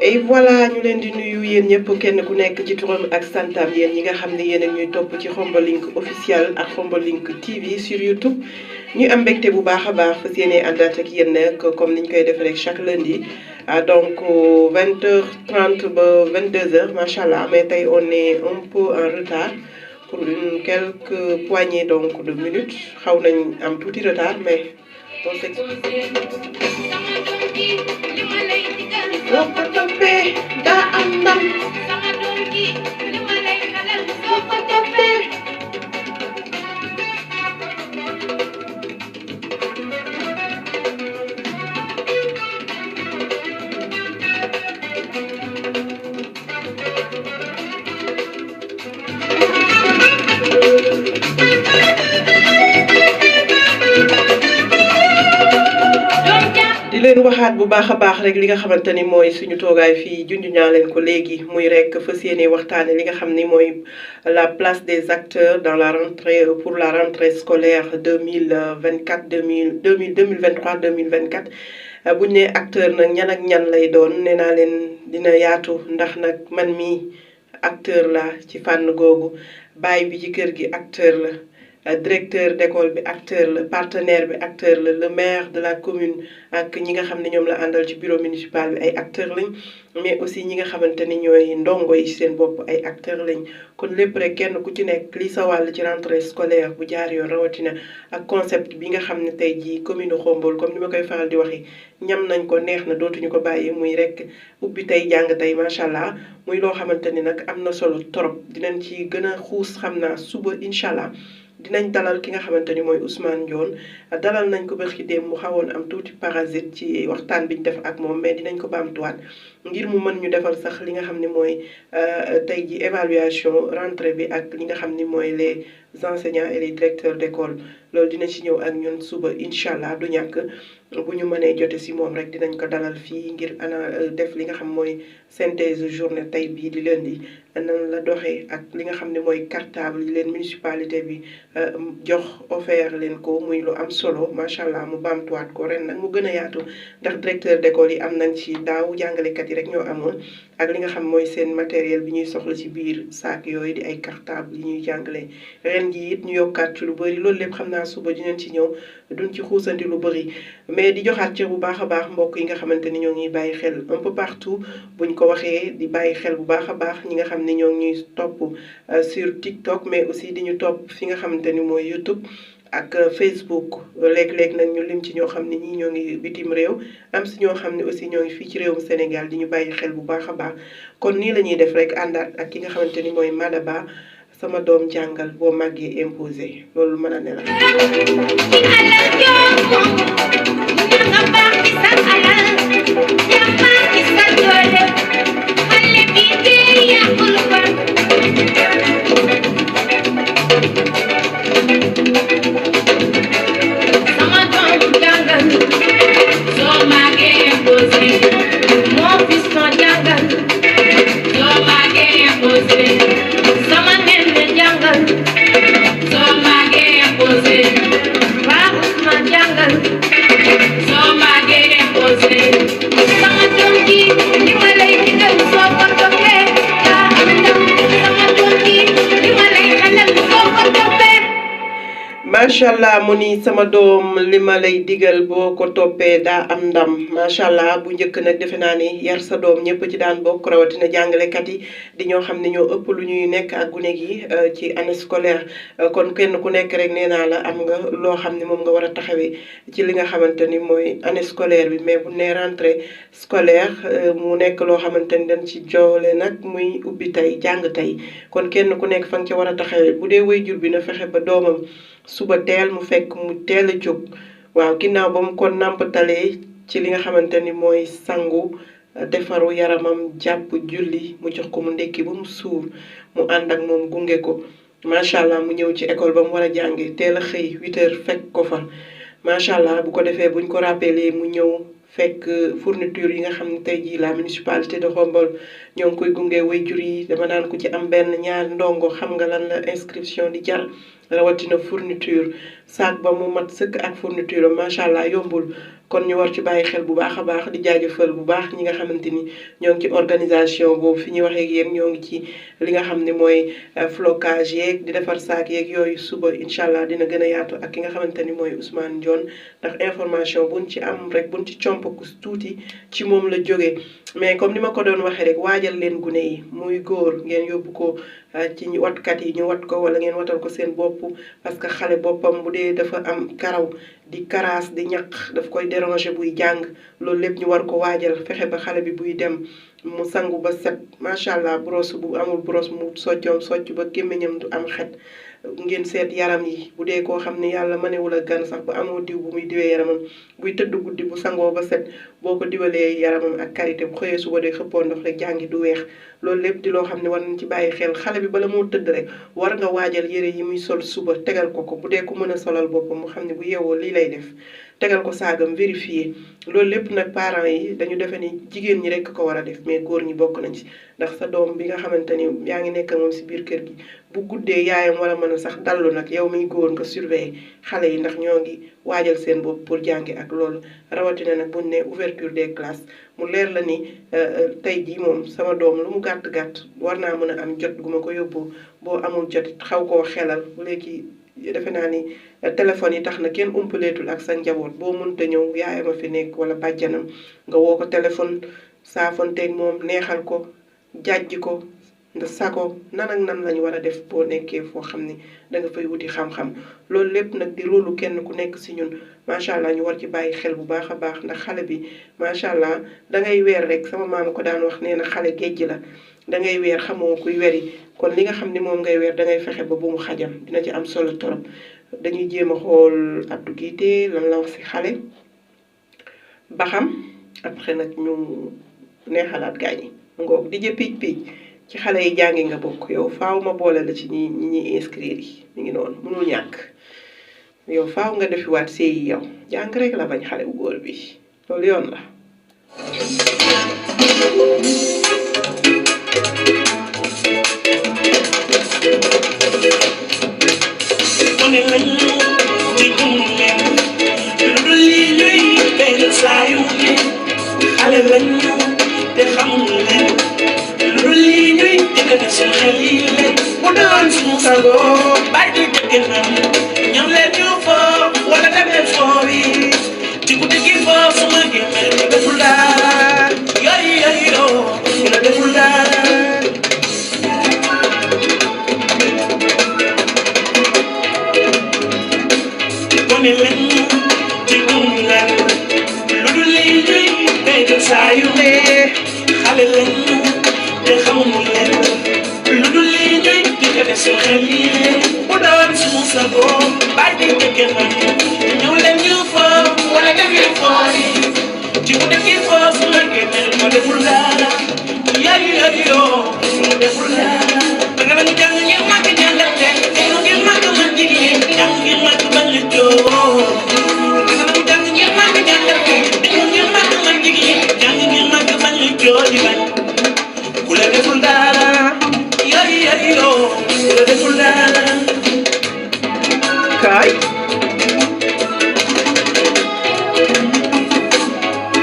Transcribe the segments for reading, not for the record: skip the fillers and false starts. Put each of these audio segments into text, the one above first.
et voilà ñu leen di nuyu yéen ñëpp kenn ku nekk ci turam ak santam yéen ñi nga xam ne yéen a ñuy topp ci Khombole Link officiel ak Khombole Link TV sur YouTube ñu am mbégte bu baax a baax fas yéene àndaat ak yéen nag comme niñ koy defee rek chaque lundi donc 20h30 ba 22h macha allah mais tey on est un peu en retard pour quelques poignées donc de minutes xaw nañ am tuuti retard mais on s'excuse. boo ko toppee daa am ndam boo ko toppee di leen waxaat bu baax a baax rek li nga xamante ni mooy suñu toogaay fii junj naa leen ko léegi muy rek fas yéene waxtaane li nga xam ni mooy la place des acteurs dans la rentrée pour la rentrée scolaire 2024 2023 2024 buñ ne acteur nag ñan ak ñan lay doon nee naa leen dina yaatu ndax nag man mi acteur la ci fànn googu baay bi ci kër gi acteur la directeur d'école bi acteur la partenaire bi acteur la le maire de la commune ak ñi nga xam ne ñoom la àndal ci bureau municipal bi ay acteur lañ mais aussi ñi nga xamante ni ñooy ndongo yi seen bopp ay acteur lañ kon lépp rek kenn ku ci nekk li sa wàll ci rentrée scolaire bu jaar yoon rawatina ak concept bi nga xam ne tey jii commune Khombole comme ni ma koy faral di waxee ñam nañ ko neex na dootuñu ko bàyyi muy rek ubbi tey jàng tey macha allah muy loo xamante ni nag am na solo trop dinañ ci gën a xuus xam naa suba incha allah. dinañ dalal ki nga xamante ni mooy Ousmane Ndione dalal nañ ko ba ci démb mu xawoon am tuuti parasite ci waxtaan bi ñu def ak moom mais dinañ ko baamtuwaat ngir mu mën ñu defal sax li nga xam ni mooy tey ji évaluation rentrée bi ak li nga xam ni mooy les enseignants et les directeurs d'école loolu dina ci ñëw ak ñun suba incha allah du ñàkk bu ñu mënee jote si moom rek dinañ ko dalal fii ngir def li nga xam mooy synthèse journée tey bii di lundi nan la doxee ak li nga xam ne mooy cartable yi leen municipalité bi jox offert leen ko muy lu am solo macha allah mu baamtuwaat ko ren nag mu gën a yaatu ndax directeur d'école yi am nañ ci daaw jàngalekat yi rek ñoo amoon ak li nga xam mooy seen matériel bi ñuy soxla ci biir saak yooyu di ay cartable yi ñuy jàngale ren ji it ñu yokkaat ci lu bëri loolu lépp xam naa suba dinañ ci ñëw duñ ci xuusanti lu bëri mais di joxaat ci bu baax a baax mbokk yi nga xamante ni ñoo ngi bàyyi xel un peu partout buñ ko waxee di bàyyi xel bu baax a baax ñi nga xam ni ñoo ngi ñuy topp sur TikTok mais aussi di ñu topp fi nga xamante ni mooy YouTube ak Facebook léeg-léeg nag ñu lim ci ñoo xam ne ñii ñoo ngi bitim réew am si ñoo xam ne aussi ñoo ngi fii ci réewum Sénégal di ñu bàyyi xel bu baax a baax kon nii la ñuy def rek àndaat ak ki nga xamante ni mooy Madaba sama doom jàngal boo màggee imposé loolu mën a ne la macha allah mu ni sama doom li ma lay digal boo ko toppee daa am ndam macha allah bu njëkk nag defe naa ni yar sa doom ñëpp ci daan bokk rawatina jàngalekat yi di ñoo xam ne ñoo ëpp lu ñuy nekk ak gune gi ci année scolaire kon kenn ku nekk rek nee naa la am nga loo xam ne moom nga war a taxawee ci li nga xamante ni mooy année scolaire bi mais bu nee rentrée scolaire mu nekk loo xamante ni dañ ci joole nag muy ubbi tey jàng tey kon kenn ku nekk fa nga ci war a taxawee bu dee waajur bi na fexe ba doomam suba teel mu fekk mu teel a jóg waaw ginnaaw ba mu ko nàmpatalee ci li nga xamante ni mooy sangu defaru yaramam jàpp julli mu jox ko mu ndekki ba mu suur mu ànd ak moom gunge ko macha allah mu ñëw ci école ba mu war a jànge teel a xëy 8h fekk ko fa macha allah bu ko defee buñ ko rappelé mu ñëw fekk fourniture yi nga xam ne tey jii la municipalité de Khombole ñoo ngi koy gunge waajur yi dama naan ku ci am benn ñaar ndongo xam nga lan la inscription di jar rawatina fourniture saak ba mu mat sëkk ak fourniture macha allah yombul. kon ñu war ci bàyyi xel bu baax a baax di jaajëfal bu baax ñi nga xamante ni ñoo ngi ci organisation boobu fi ñuy waxee ak yéen ñoo ngi ci li nga xam ne mooy flocage yeeg di defar saak yeeg yooyu suba incha allah dina gën a yaatu ak ki nga xamante ni mooy Ousmane Ndione ndax information buñ ci am rek buñ ci comp tuuti ci moom la jógee. mais comme ni ma ko doon waxee rek waajal leen gune yi muy góor ngeen yóbbu ko ci watkat yi ñu wat ko wala ngeen watal ko seen bopp parce que xale boppam bu dee dafa am karaw di karaas di ñaq daf koy déranger buy jàng loolu lépp ñu war ko waajal fexe ba xale bi buy dem mu sangu ba set macha allah brosse bu amul brosse mu soccoom socc ba gémmiñam du am xet. ngeen seet yaram yi bu dee koo xam ne yàlla mënewul a gan sax ba amoo diw bu muy diwee yaramam buy tëdd guddi bu sangoo ba set boo ko diwalee yaramam ak karité bu xëyee suba day xëppoo ndox rek jàngi du weex. loolu lépp di loo xam ne war nañ ci bàyyi xel xale bi bala moo tëdd rek war nga waajal yére yi muy sol suba tegal ko bu dee ku mën a solal boppam mu xam ne bu yeewoo lii lay def tegal ko saagam vérifier loolu lépp nag parents yi dañu defe ni jigéen ñi rek ko war a def mais góor ñi bokk nañ ci ndax sa doom bi nga xamante ni yaa ngi nekk moom si biir kër gi bu guddee yaayam wala mën a sax dallu nag yow miy góor nga surveiller xale yi ndax ñoo ngi waajal seen bopp pour jàngi ak loolu rawatina nag buñ ne ouverture des classes mu leer la ni tey jii moom sama doom lu mu gàtt-gàtt war naa mën a am jot gu ma ko yóbbu boo amul jot xaw koo xelal léegi defe naa ni téléphone yi tax na kenn umpaleetul ak sa njaboot boo mënta ñëw yaayam a fi nekk wala bàjjanam nga woo ko téléphone saafonteeg moom neexal ko jàjji ko nga sako nan ak nan lañu war a def boo nekkee foo xam ni da nga fay wuti xam-xam loolu lépp nag di rôlu kenn ku nekk si ñun macha allah ñu war ci bàyyi xel bu baax a baax ndax xale bi macha allah dangay weer rek sama maama ko daan wax nee na xale géej la dangay weer xamoo kuy weri kon li nga xam ni moom ngay weer dangay fexe ba bu mu xajam dina ci am solo torop dañuy jéem a xool Abdou Guité lan la wax si xale ba xam après nag ñu neexalaat gaañi ngoog di jëppiij piij ci xale yi jàngi nga bokk yow faaw ma boole la ci ñi ñuy inscrire yi mi ngi noonu mënul ñàkk yow faaw nga defiwaat séyi yow jàng rek la bañ xale bu góor bi loolu yoon la xale lañu te xamuñu leen lu lii ñuy jëkkëne seen xel yi leen bu doon suñu sago bàyyi di jëkke nam ñoom leen ñu foo wala dem leen foo yi ci guddi gi foo sama gémme ñu deful dara yooyu yooyu yoo ñu la deful dara gone lañu ci gunu lan lu dul lii ñuy saa yu ne xale lañu te xamuñu leen lu dul lii ñuy jëkkëne seen xel yi bu doon suñu sago bàyyi di jëkke nam ñëw leen ñu foo wala dem leen foo yi ci bu defee foo sama gémme ma deful dara yaayu yaayu yoo ma deful dara danga lañu jàng ngir màgg jàngate teenu ngir màgg man jigéen jàng ngir màgg bañ la joo danga lañu jàng ngir màgg jàngate teenu ngir màgg man jigéen jàng ngir màgg bañ la joo di bañ ku la deful dara yaayu yaayu yoo ku la deful dara kaay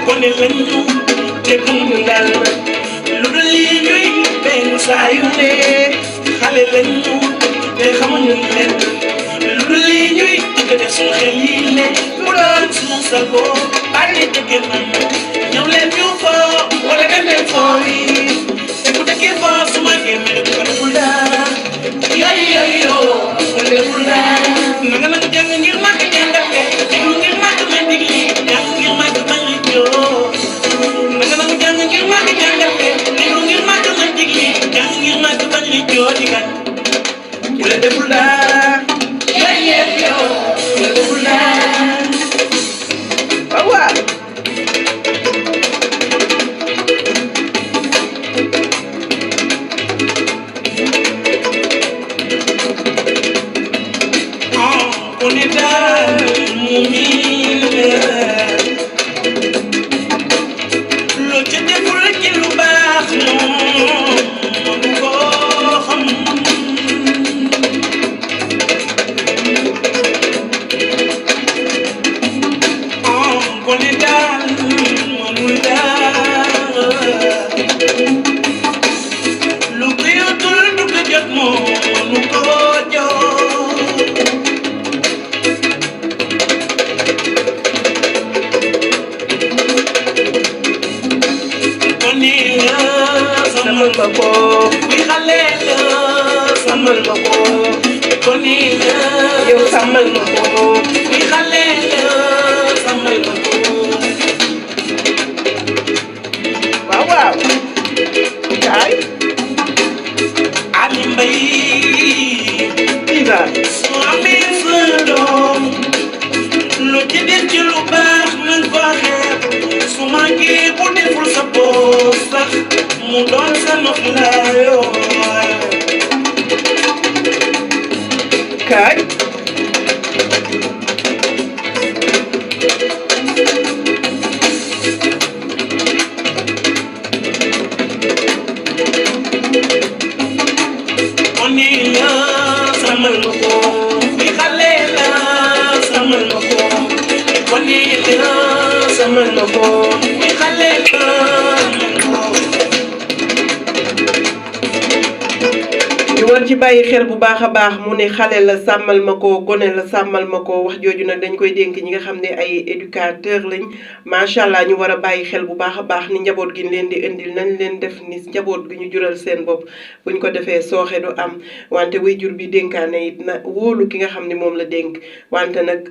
gone lañu te gëmuñu dal lu dul lii ñuy benn saa yu ne xale lañu te xamuñu leen lu dul lii ñuy jëkkëne suñu xel yi ne mu doon suñu sago bàyyi jëkke nam ñëw leen ñu foo wala dem leen foo yi te ku dëkkee foo suma gémme ko deful dara yooyu yooyu yoo ko deful dara nanga nanga jàng ngir màgg jàngate déglu ngir màgg ma digli jàng ngir màgg ma li joo nanga nanga jàng ngir màgg jàngate déglu ngir màgg ma digli jàng ngir màgg ma li joo di bañ ku la deful dara yooyu yooyu yoo ku la deful dara waaw on est dans mon mille lo ca deful ci lu baax moom du ko xam gone la sàmmal ma ko kuy xale la sàmmal ma ko gone la yow sàmmal ma ko kuy xale la sàmmal ma ko waaw waaw kaay Ali Mbay Isa soo amee sa doom lu ci def ci lu baax nañ ko xeeb su màggee bu deful sa bopp sax mu doon sa noflaayoo kaay gone la sàmmal ma ko kuy xale la sàmmal ma ko gone la sàmmal ma ko kuy xale la ñu war ci bàyyi xel bu baax a baax mu ne xale la sàmmal ma ko gone la sàmmal ma ko wax jooju nag dañ koy dénk ñi nga xam ne ay éducateur lañ macha allah ñu war a bàyyi xel bu baax a baax ni njaboot gi leen di indil nañ leen def ni njaboot gi ñu jural seen bopp buñ ko defee sooxe du am wante waajur bi dénkaane it na wóolu ki nga xam ne moom la dénk wante nag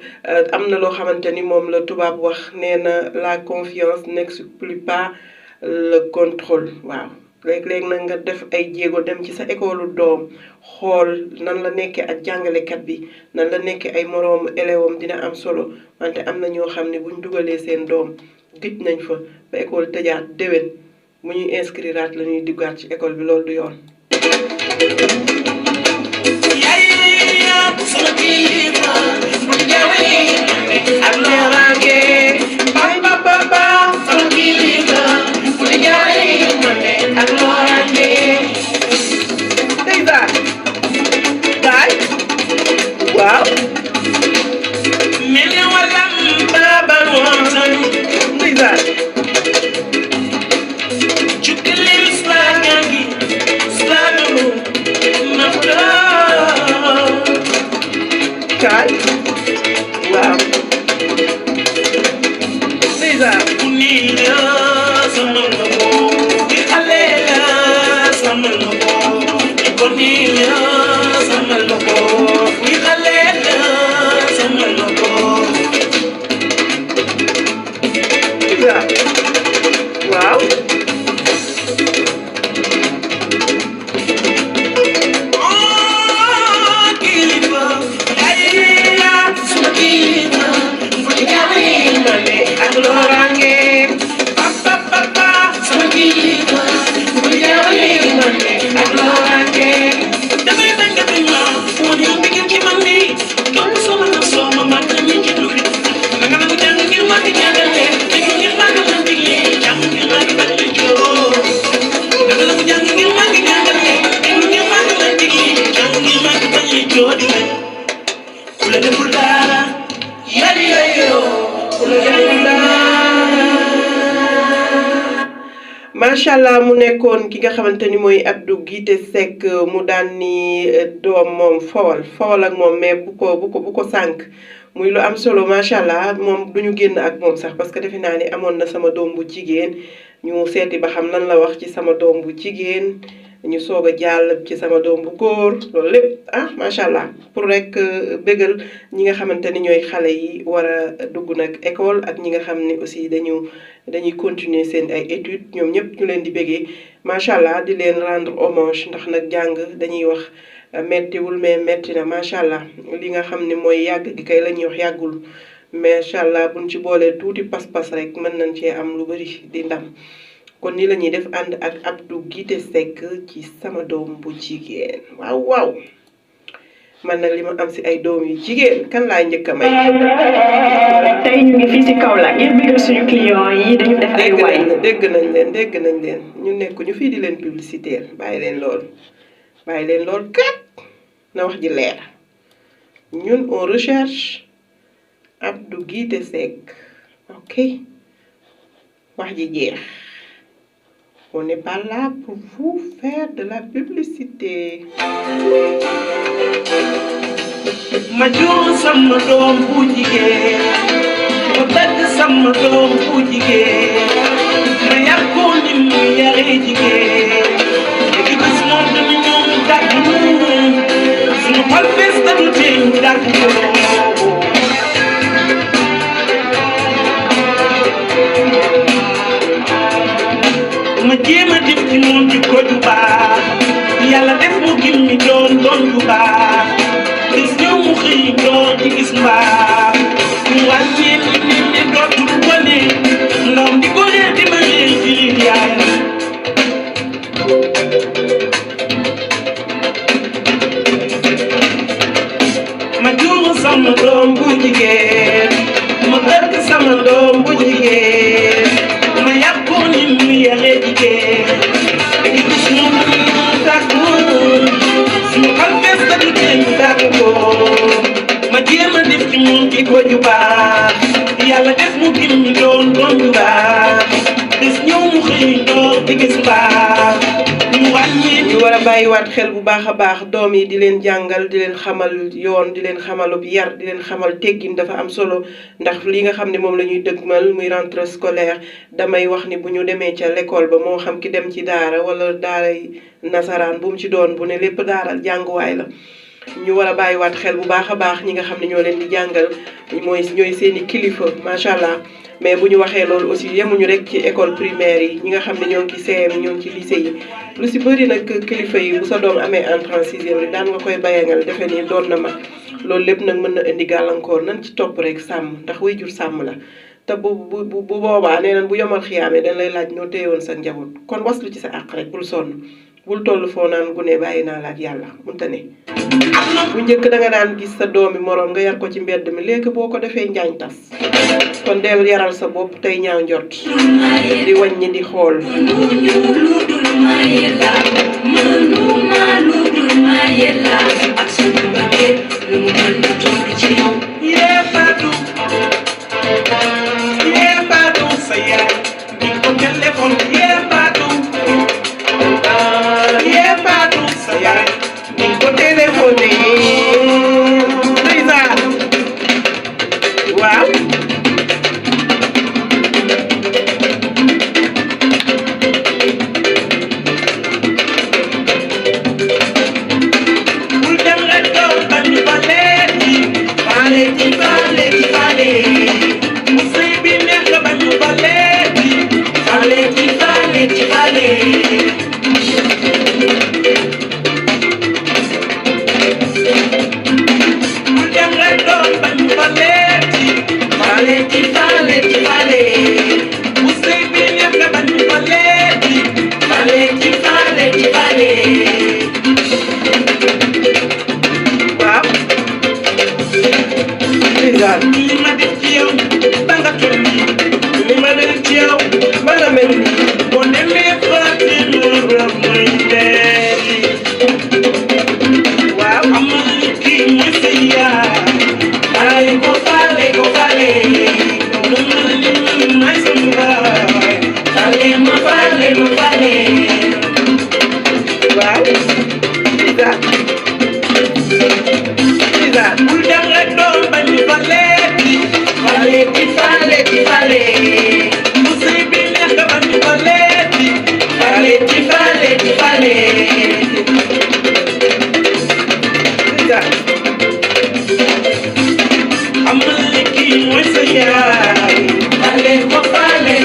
am na loo xamante ni moom la tubaab wax nee na la confiance n'exclut pas le contrôle waaw léeg-léeg nag nga def ay jéego dem ci sa école doom xool nan la nekkee ak jàngalekat bi nan la nekkee ay moroomu élève dina am solo wante am na ñoo xam ne buñ dugalee seen doom gëj nañ fa ba école tëjaat déwén mu ñuy inscriraat la ñuy duggaat ci école bi loolu du yoon. ak leeraange bay ba ba ba sama kilifa bu di jaay ak looraange ndeysaan baay waaw mel ne waram baabal woon ndeysaan cukkaleen spagangi spagamu nafta kaay waaw ndeysaan gone la sàmmal ma ko kuy xale la sàmmal ma ko gone la sàmmal ma ko kuy xale la sàmmal ma ko ndeysaan waaw kilifa ayya sama kilifa bu di jaay mane ak looraange papa papa sama kilifa bu di jaay mane ak looraange damay bañ nga bañ ma moo di mbir ci man ni doon sama na sama man ni ci lu na nga nangu jàng ngir ma di jàngale dégg ngir ma nga di jàng ngir ma di bañ la joo na nga nangu jàng ngir ma di jàngale dégg ngir ma nga di jàng ngir ma di bañ la joo di bañ ku la deful dara yari yo ku la deful dara macha allah mu nekkoon ki nga xamante ni mooy Abdou Guité Seck mu daan ni doom moom fowal ak moom mais bu ko sànq muy lu am solo macha allah moom duñu génn ak moom sax parce que defe naa ni amoon na sama doom bu jigéen ñu seeti ba xam lan la wax ci sama doom bu jigéen ñu soog a jàll ci sama doom bu góor loolu lépp ah macha allah pour rek bégal ñi nga xamante ni ñooy xale yi war a dugg nag école ak ñi nga xam ni aussi dañuy continuer seen ay études ñoom ñëpp ñu leen di bégee macha allah di leen rendre hommage ndax nag jàng dañuy wax mettiwul mais metti na macha allah li nga xam ni mooy yàgg gi kay la ñuy wax yàggul macha allah buñ ci boolee tuuti pas-pas rek mën nañ cee am lu bari di ndam. kon ni la ñuy def ànd ak Abdou Guité Seck ci sama doom bu jigéen waaw waaw man nag li ma am si ay doom yu jigéen kan laa njëkk a may. tey ñu ngi fii si Kaolack ngir bëggal suñu clients yi dañu def ay waay. dégg nañ leen ñu nekk ñu fii di leen publicitaire bàyyi leen lool kat na wax ji leer ñun on recherche Abdou Guité Seck ok wax ji jeex. On n'est pas là pour vous faire de la publicité. ma jur sama doom bu jigéen ma dagg sama doom bu jigéen ma yar ko ni mu yar ma jéem a def ci moom ci ko ju baax yàlla def mu gimmi doon ju baax gis ñëw mu xëy doon ci gis mbaax mu wàññee ne dootul wane ndoom di ko réer di ma réer ci liir yaayam ma juumu sama doom bu jigéen ma ëkk sama doom bu jigéen ma yàqu ni mu yàqee jigéen di gis mu tàggu suñu xal fees ka du teen tàggu ko ma jéem a def ci moom ci ko ju baax yàlla def mu gim ñu doon ju baax gis ñëw mu xëy doon di gis baax ñu wàññi ñu war a bàyyiwaat xel bu baax a baax doom yi di leen jàngal di leen xamal yoon di leen xamalub yar di leen xamal teggin dafa am solo ndax li nga xam ne moom la ñuy dëgmal muy rentrée scolaire damay wax ni bu ñu demee ca l'école ba moo xam ki dem ci daara wala daaray nasaraan bu mu ci doon bu ne lépp daaral jànguwaay la ñu war a bàyyiwaat xel bu baax a baax ñi nga xam ne ñoo leen di jàngal ñooy seeni kilifa macha allah mais bu ñu waxee loolu aussi yemuñu rek ci école primaire yi ñi nga xam ne ñoo ngi ci CM ñoo ngi ci lycée yi lu si bëri nag kilifa yi bu sa doom amee entrée en sixième rek daan nga koy bayangal defe ni doon na mag loolu lépp nag mën na indi gàllankoor nan ci topp rek sàmm ndax waajur sàmm la te bu boobaa nee nañ bu yomal xiyaamee dañ lay laaj noo téyewoon sa njaboot kon waslu ci sa àq rek bul sonn bul toll foo naan gune bàyyi naa la ak yàlla munta ne bu njëkk da nga daan gis sa doomi moroom nga yar ko ci mbedd mi léegi boo ko defee njaañ tas kon del yaral sa bopp tey ñaaw njot di wàññi di xool sa yaay di ko téléphone sa yaay di ko téléphoné ndeysaan waaw bul dem rek doon bañ baleeti mu sëy bi neex nga bañ baleeti bul dem rek doon bañ baleeti mu sëy bi neex nga bañ baleeti waaw ndeysaan li ma def ci yow ba nga toll nii li ma def ci yow ba nga mel nii boo demee fàtte morom mooy leeti waaw amal kii mooy sa yaay ko fale may sa mbaay waaw ndeysaan ndeysaan bul dem rek doon bañ baleeti mu sëy bi neex nga bañ baleeti ndeysaan amal kii mooy sa yaay ko fale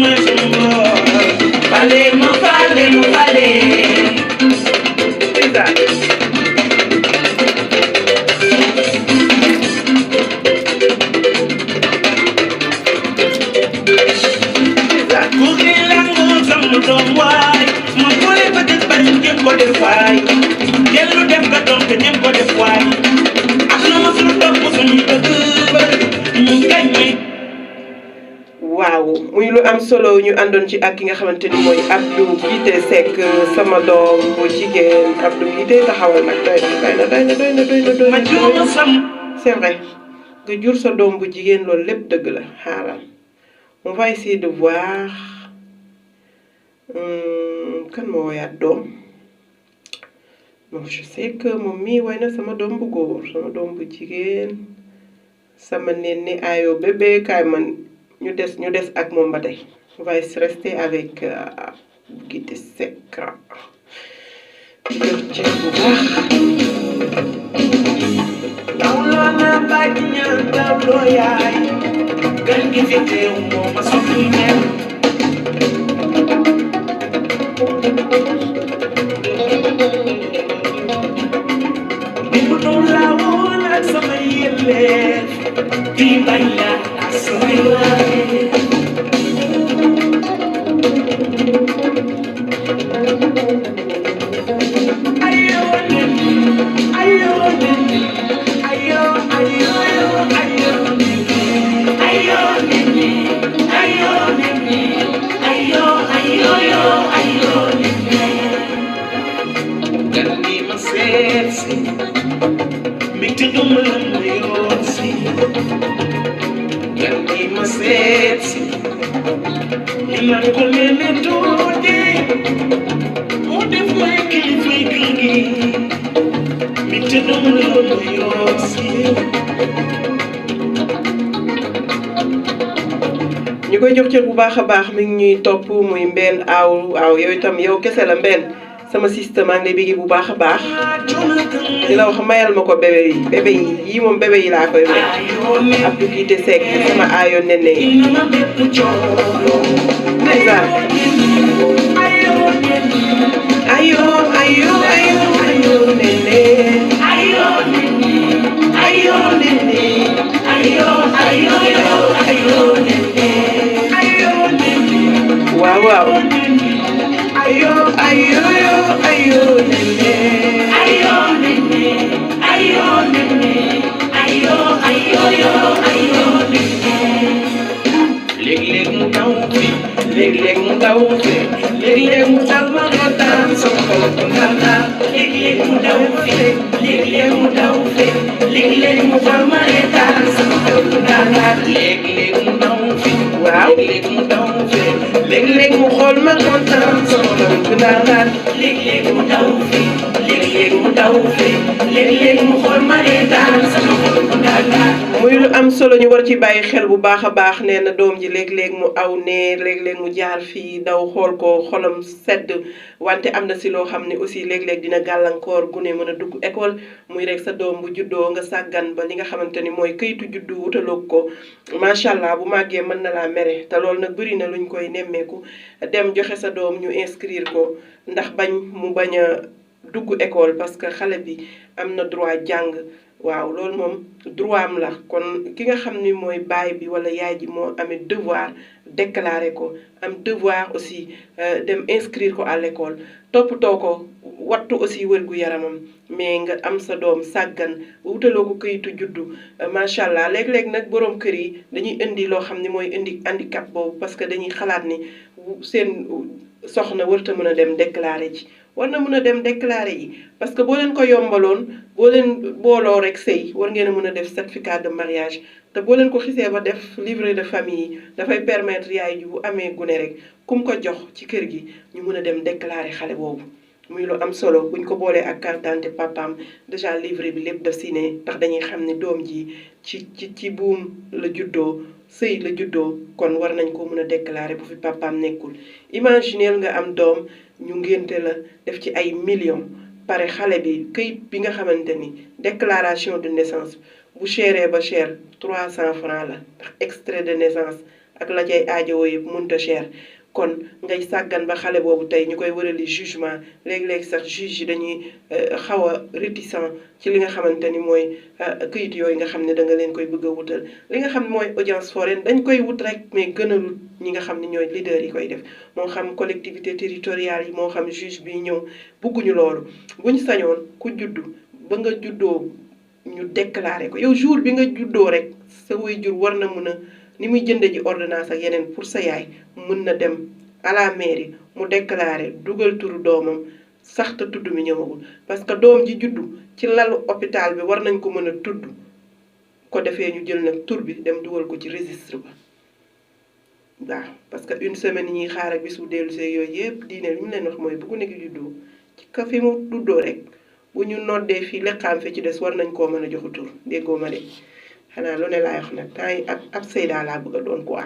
may sa mbaay ndeysaan ku xëy langoo sama doom waay ma boole ba def bañ ngeen ko def waay dellu def ka doom te ngeen ko def waay ak na ma suñu topp suñu dëgg ñu gañe waaw muy lu am solo ñu àndoon ci ak ki nga xamante ni mooy Abdou Guité Seck sama doom bu jigéen Abdou Guité taxawal nag doy na ma juuma sam c'est vrai nga jur sa doom bu jigéen loolu lépp dëgg la xaaral on va essayer de voir kan ma woyaat doom bon je sais que moom mii woy na sama doom bu góor sama doom bu jigéen sama nen ni ayo bébé kaay man ñu des ak moom ba tey on va rester avec Guité Seck jër ceeb bu baax dawloo na bàyyi ñaan dawloo yaay gan gi fi teew moo ma soppi mel naan ko nene tuuti mu def may kilifa kër gi mi te dama la yoo si ñu koy jox cër bu baax a baax mi ngi ñuy topp muy mbenn aaw yow itam yow kese la mbenn sama système maa ngi lay bigi bu baax a baax di la wax mayal ma ko bébé yi yii moom bébé yi laa koy may Abdou Guité Seck sama aayo nene ndeysaan ayo nene waaw ayo léeg-léeg mu taw fi léeg-léeg mu taw fi léeg-léeg mu taw ma ko taam sama xol ko nana léeg-léeg mu taw fi léeg-léeg mu taw fi léeg-léeg mu taw ma reetaan sama xol ko nana léeg-léeg mu taw fi waaw léeg-léeg mu taw fi léeg-léeg mu xool ma kontaan sama xol bu naan léeg-léeg mu taw fi léeg-léeg mu taw fi léeg-léeg mu xool ma reetaan sama xol bu naan muy lu am solo ñu war ci bàyyi xel bu baax a baax nee na doom ji léeg-léeg mu aw ne léeg-léeg mu jaar fii daw xool ko xolam sedd wante am na si loo xam ne aussi léeg-léeg dina gàllankoor gune mën a dugg école muy rek sa doom bu juddoo nga sàggan ba li nga xamante ni mooy këyitu juddu wutaloog ko macha allah bu màggee mën na laa mere te loolu nag bëri na luñ koy nemmeeku dem joxe sa doom ñu inscrire ko ndax mu bañ a dugg école parce que xale bi am na droit jàng waaw loolu moom droit am la kon ki nga xam ni mooy baay bi wala yaay ji moo amee devoir déclarer ko am devoir aussi dem inscrire ko à l'école toppatoo ko wattu aussi wërgu yaramam mais nga am sa doom sàggan wutaloo ko këyitu juddu macha allah léeg-léeg nag borom kër yi dañuy indi loo xam ni mooy indi handicap boobu parce que dañuy xalaat ni seen soxna warta mën a dem déclarer ci war na mën a dem déclarer yi parce que boo leen ko yombaloon boo leen booloo rek sëy war ngeen a mën a def certificat de mariage te boo leen ko xisee ba def livret de famille yi dafay permettre yaay ji bu amee gune rek kum ko jox ci kër gi ñu mën a dem déclarer xale boobu muy lu am solo buñ ko boolee ak carte d'identité papaam déjà livret bi lépp daf si ne ndax dañuy xam ne doom ji ci buum la juddoo sëy la juddoo kon war nañ ko mën a déclarer bu fi papaam nekkul imagineel nga am doom ñu ngénte la def ci ay millions pare xale bi këyit bi nga xamante ni déclaration de naissance bu chéré ba cher 300 francs la ndax extrait de naissance ak la cay aajowoo yëpp mënta cher kon ngay sàggan ba xale boobu tey ñu koy wërali jugement léeg-léeg sax juge yi dañuy xaw a réticent ci li nga xamante ni mooy këyit yooyu nga xam ne da nga leen koy bëgg a wutal li nga xam ne mooy audience foraine dañ koy wut rek mais gënalul ñi nga xam ne ñooy leader yi koy def moo xam collectivité territoriale yi moo xam juge bi ñëw bugguñu loolu buñ sañoon ku juddu ba nga juddoo ñu déclaré ko yow jour bi nga juddoo rek sa waajur war na mën a ni muy jënde ji ordonnance ak yeneen pour sa yaay mën na dem à la mairie mu déclaré dugal turu doomam sax te tudd mi ñëwagul parce que doom ji juddu ci lalu hôpital bi war nañ ko mën a tudd ko defee ñu jël nag tur bi dem dugal ko ci registre ba waaw parce que une semaine ñuy xaar ak bis bu dellu see yooyu yëpp diine li mu leen wax mooy bu ko nekk juddoo ci ka fi mu duddoo rek bu ñu noddee fii leqaam fi ci des war nañ koo mën a joxu tur déggoo ma de xanaa lu ne laay wax nag temps yi ab Seyda laa bëgg a doon quoi.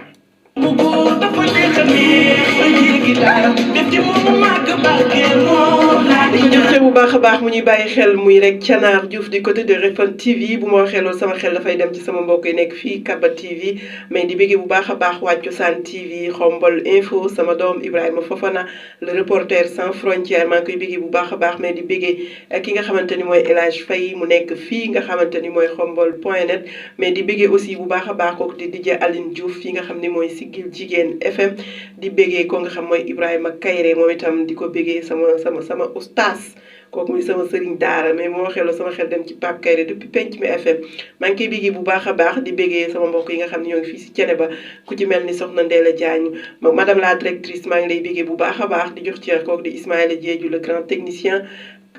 mu góor dafa nekk neex ba jéggi daal def ci moom mu màgg barkeel moom laa di jëfte bu baax a baax mu ñuy bàyyi xel muy rek Thianar Diouf du côté de Refane TV bu ma waxee loolu sama xel dafay dem ci sama mbokk yi nekk fii Kaba TV mais di bëggee bu baax a baax waa Cosaan TV Xombol Info sama doom Ibrahima Fofana le reporter sans frontières maa ngi koy bëggee bu baax a baax mais di bëggee ki nga xamante ni mooy El Hadj Faye mu nekk fii nga xamante ni mooy xombol.net mais di bëggee aussi bu baax a baax kooku di DJ Aline Diouf fii nga xam ni mooy Siggil Jigéen FM di bëggee ko nga xam mooy Ibrahima Kayre moom itam di ko bëggee sama oustaz kooku muy sama sëriñ daara mais moo xeloo sama xel dem ci Pape Kayre depuis penc mi FM maa ngi koy bëggee bu baax a baax di bëggee sama mbokk yi nga xam ne ñoo ngi fii si Thiénaba ku ci mel ni soxna Ndéla Diagne madame la directrice maa ngi lay bëggee bu baax a baax di jox ci kooku di Ismaïla Diédhiou le grand technicien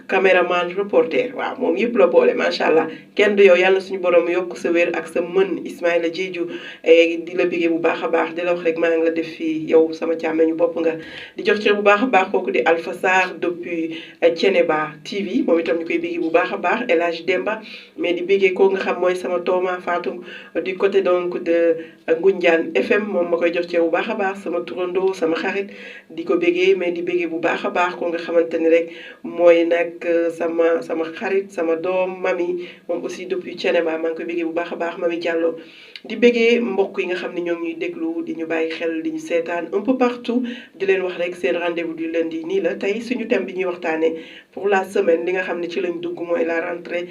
caméraman reporter waaw moom yëpp la boole macha allah kenn du yow yàlla suñu borom yokk sa wér ak sa mën Ismaïla Diédhiou di la bëggee bu baax a baax di la wax rek maa ngi la def fii yow sama càmmeñu bopp nga di jox ci bu baax a baax kooku di Alpha Sarr depuis Thiénaba TV moom itam ñu koy bëggee bu baax a baax El Hadj Demba mais di bëggee koo nga xam mooy sama tooma Fatou du côté donc de Ngoundiane FM moom ma koy jox ci bu baax a baax sama turando sama xarit di ko bëggee mais di bëggee bu baax a baax ko nga xamante ni rek mooy nag sama xarit sama doom mami moom aussi depuis Thiénaba maa ngi koy bëggee bu baax a baax mami Diallo di bëggee mbokk yi nga xam ne ñoom ñuy déglu di ñu bàyyi xel di ñu seetaan un peu partout di leen wax rek seen rendez-vous du lundi nii la tey suñu thème bi ñuy waxtaanee pour la semaine li nga xam ne ci lañ dugg mooy la rentrée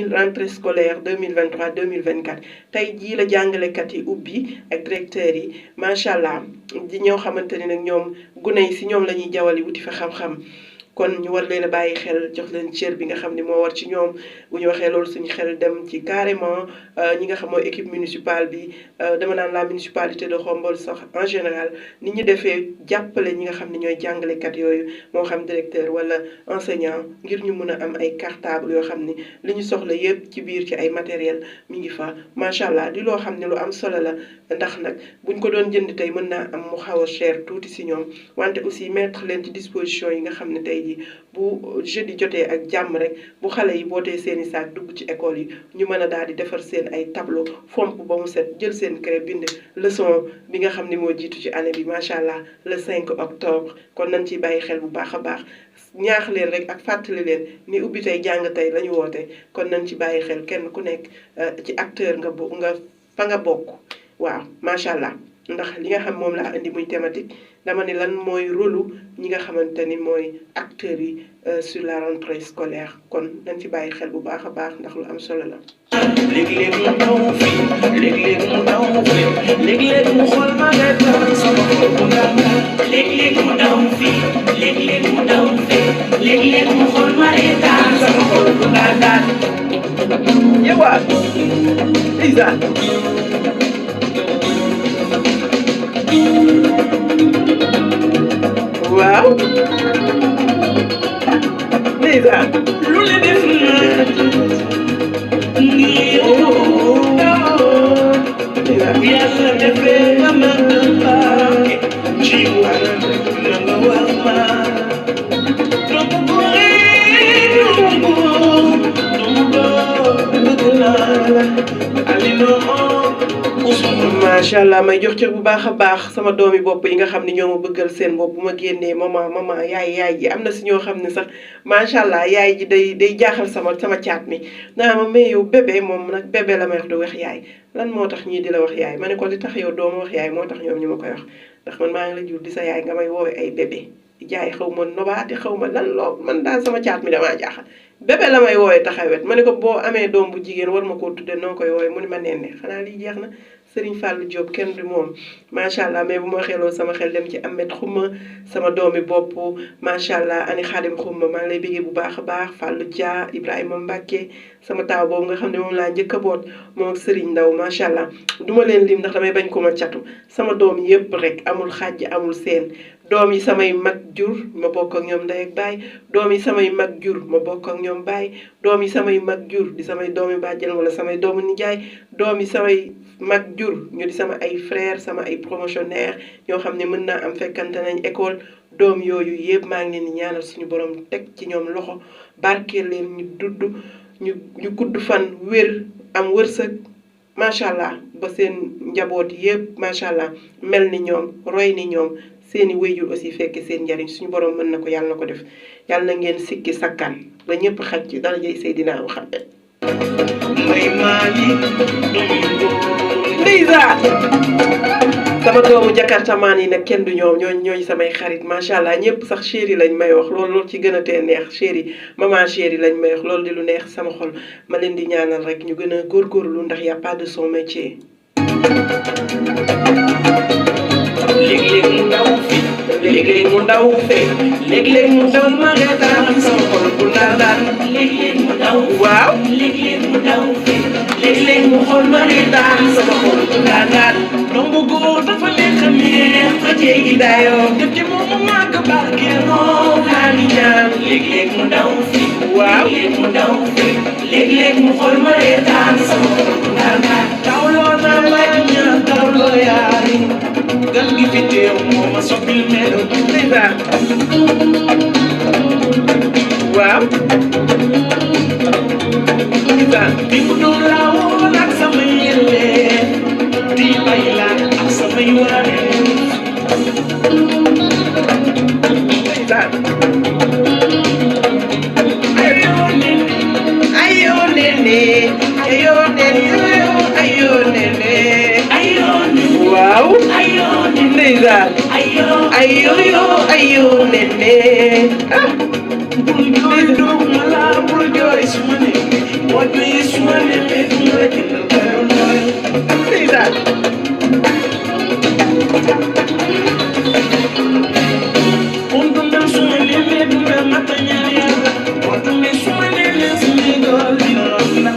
rentrée scolaire 2023 2024 tey jii la jàngalekat yi ubbi ak directeurs yi macha allah di ñoo xamante ni nag ñoom gune yi si ñoom la ñuy jawali wuti fa xam-xam kon ñu war leen a bàyyi xel jox leen cër bi nga xam ne moo war ci ñoom bu ñu waxee loolu suñu xel dem ci carrément ñi nga xam mooy équipe municipale bi dama naan la municipalité de Khombole sax en général ni ñu defee jàppale ñi nga xam ne ñooy jàngalekat yooyu moo xam directeur wala enseignant ngir ñu mun a am ay cartable yoo xam ni li ñu soxla yëpp ci biir ci ay matériel mi ngi fa macha allah di loo xam ne lu am solo la ndax nag buñ ko doon jënd tey mën naa am mu xaw a cher tuuti si ñoom wante aussi mettre leen ci disposition yi nga xam ne tey bu jeudi jotee ak jàmm rek bu xale yi bootee seen i saak dugg ci école yi ñu mën a daal di defar seen ay tableau fomp ba mu set jël seen craie bind leçon bi nga xam ni moo jiitu ci année bi macha allah le 5 octobre kon nañ ciy bàyyi xel bu baax a baax ñaax leen rek ak fàttali leen ni ubbi tey jàng tey la ñu woote kon nañ ci bàyyi xel kenn ku nekk ci acteur nga fa nga bokk waaw macha allah ndax li nga xam moom laa indi muy thématique dama ne lan mooy rôlu ñi nga xamante ni mooy acteurs yi sur la rentrée scolaire kon nañ ci bàyyi xel bu baax a baax ndax lu am solo la. léeg-léeg mu daw fi léeg-léeg mu daw fi léeg-léeg mu xool ma ne dara sama xol bu ndaw léeg-léeg mu daw fi léeg-léeg mu daw fi léeg-léeg mu xool ma ne dara sama xol bu ndaw yeewaat Lisa. waaw Lisa. lu la def yàlla defee nga mën a ci war na nga wax ma doomu macha allah may jox cër bu baax a baax sama doomi bopp yi nga xam ne ñoo ma bëggal seen bopp bu ma génnee maman yaay ji am na si ñoo xam ne sax macha allah yaay ji day jaaxal sama caat mi naa ma mais yow bébé moom nag bébé la may wax du wax yaay lan moo tax ñii di la wax yaay ma ne ko li tax yow doo ma wax yaay moo tax ñoom ñu ma koy wax ndax man maa ngi la jur di sa yaay nga may woowee ay bébé jaay xaw ma nobaati xaw ma lan loo man daal sama caat mi damaa jaaxal bébé la may woowee taxawet ma ne ko boo amee doom bu jigéen war ma koo tudde noo koy woowee mu ni ma nenne xanaa lii jeex na Serigne Fallou Diop kenn du moom macha allah mais bu ma xeloo sama xel dem ci Ahmed Xuma sama doomi bopp macha allah ani Xaadim Xuma maa ngi lay bëggee bu baax a baax Fallou Dia Ibrahima Mbacke sama taaw boobu nga xam ne moom laa njëkk a boot moom ak Serigne Ndaw macha allah duma leen lim ndax damay bañ ko ma catu sama doom yëpp rek amul xàjj amul seen doom yi samay mag jur ma bokk ak ñoom ndey ak baay doom yi samay mag jur ma bokk ak ñoom baay doom yi samay mag jur di samay doomi bàjjen wala samay doomu nijaay doom yi samay mag jur ñu di sama ay frère sama ay promotionnaire ñoo xam ne mën naa am fekkante nañ école doom yooyu yëpp maa ngi leen di ñaanal suñu borom teg ci ñoom loxo barkeel leen ñu dudd ñu gudd fan wér am wërsëg macha allah ba seen njaboot yëpp macha allah mel ni ñoom roy ni ñoom seeni wéyjur aussi fekke seen njariñ suñu borom mën na ko yàlla na ko def yàlla na ngeen sikki sakkan ba ñëpp xaj ci darajay Seydina Muhammad may maali Lisa sama doomu jakartamaan yi nag kenn du ñoom ñooy samay xarit macha allah ñëpp sax chéri lañ may wax loolu ci gën a tee neex chéri maman chéri lañ may wax loolu di lu neex sama xol ma leen di ñaanal rek ñu gën a góorgóorlu ndax y a pas de son métier. léeg-léeg mu ndaw fi léeg-léeg mu ndaw fe léeg-léeg mu ndaw ma reetaan sama xol bu ndaandaan léeg-léeg mu ndaw waaw léeg-léeg mu ndaw fe léeg-léeg mu xol ma reetaan sama xol bu ndaandaan doom bu góor dafa nekk neex fa jéggi dayoo def ci moom mu màgg barkeeloo maa ngi ñaan léeg-léeg mu daw fi waaw léeg-léeg mu daw fi léeg-léeg mu xool ma reetaan sama tawloo naa laaj ñaan tawloo yaay gan gi fi teew moo ma soppil melo ndeysaan waaw ndeysaan di mu doon laawoon ak sama yellee di bay laa ak samay waare ndeysaan ayoo nene ayoo nene waaw ndeysaan ayoo nene bul jooy doom wala bul jooy suma ne boo jooyee suma ne du ma la jëndal karo nooy ndeysaan on dundal suma ne dundal mata ñaar yàlla boo dundee suma ne suma dool dina ron la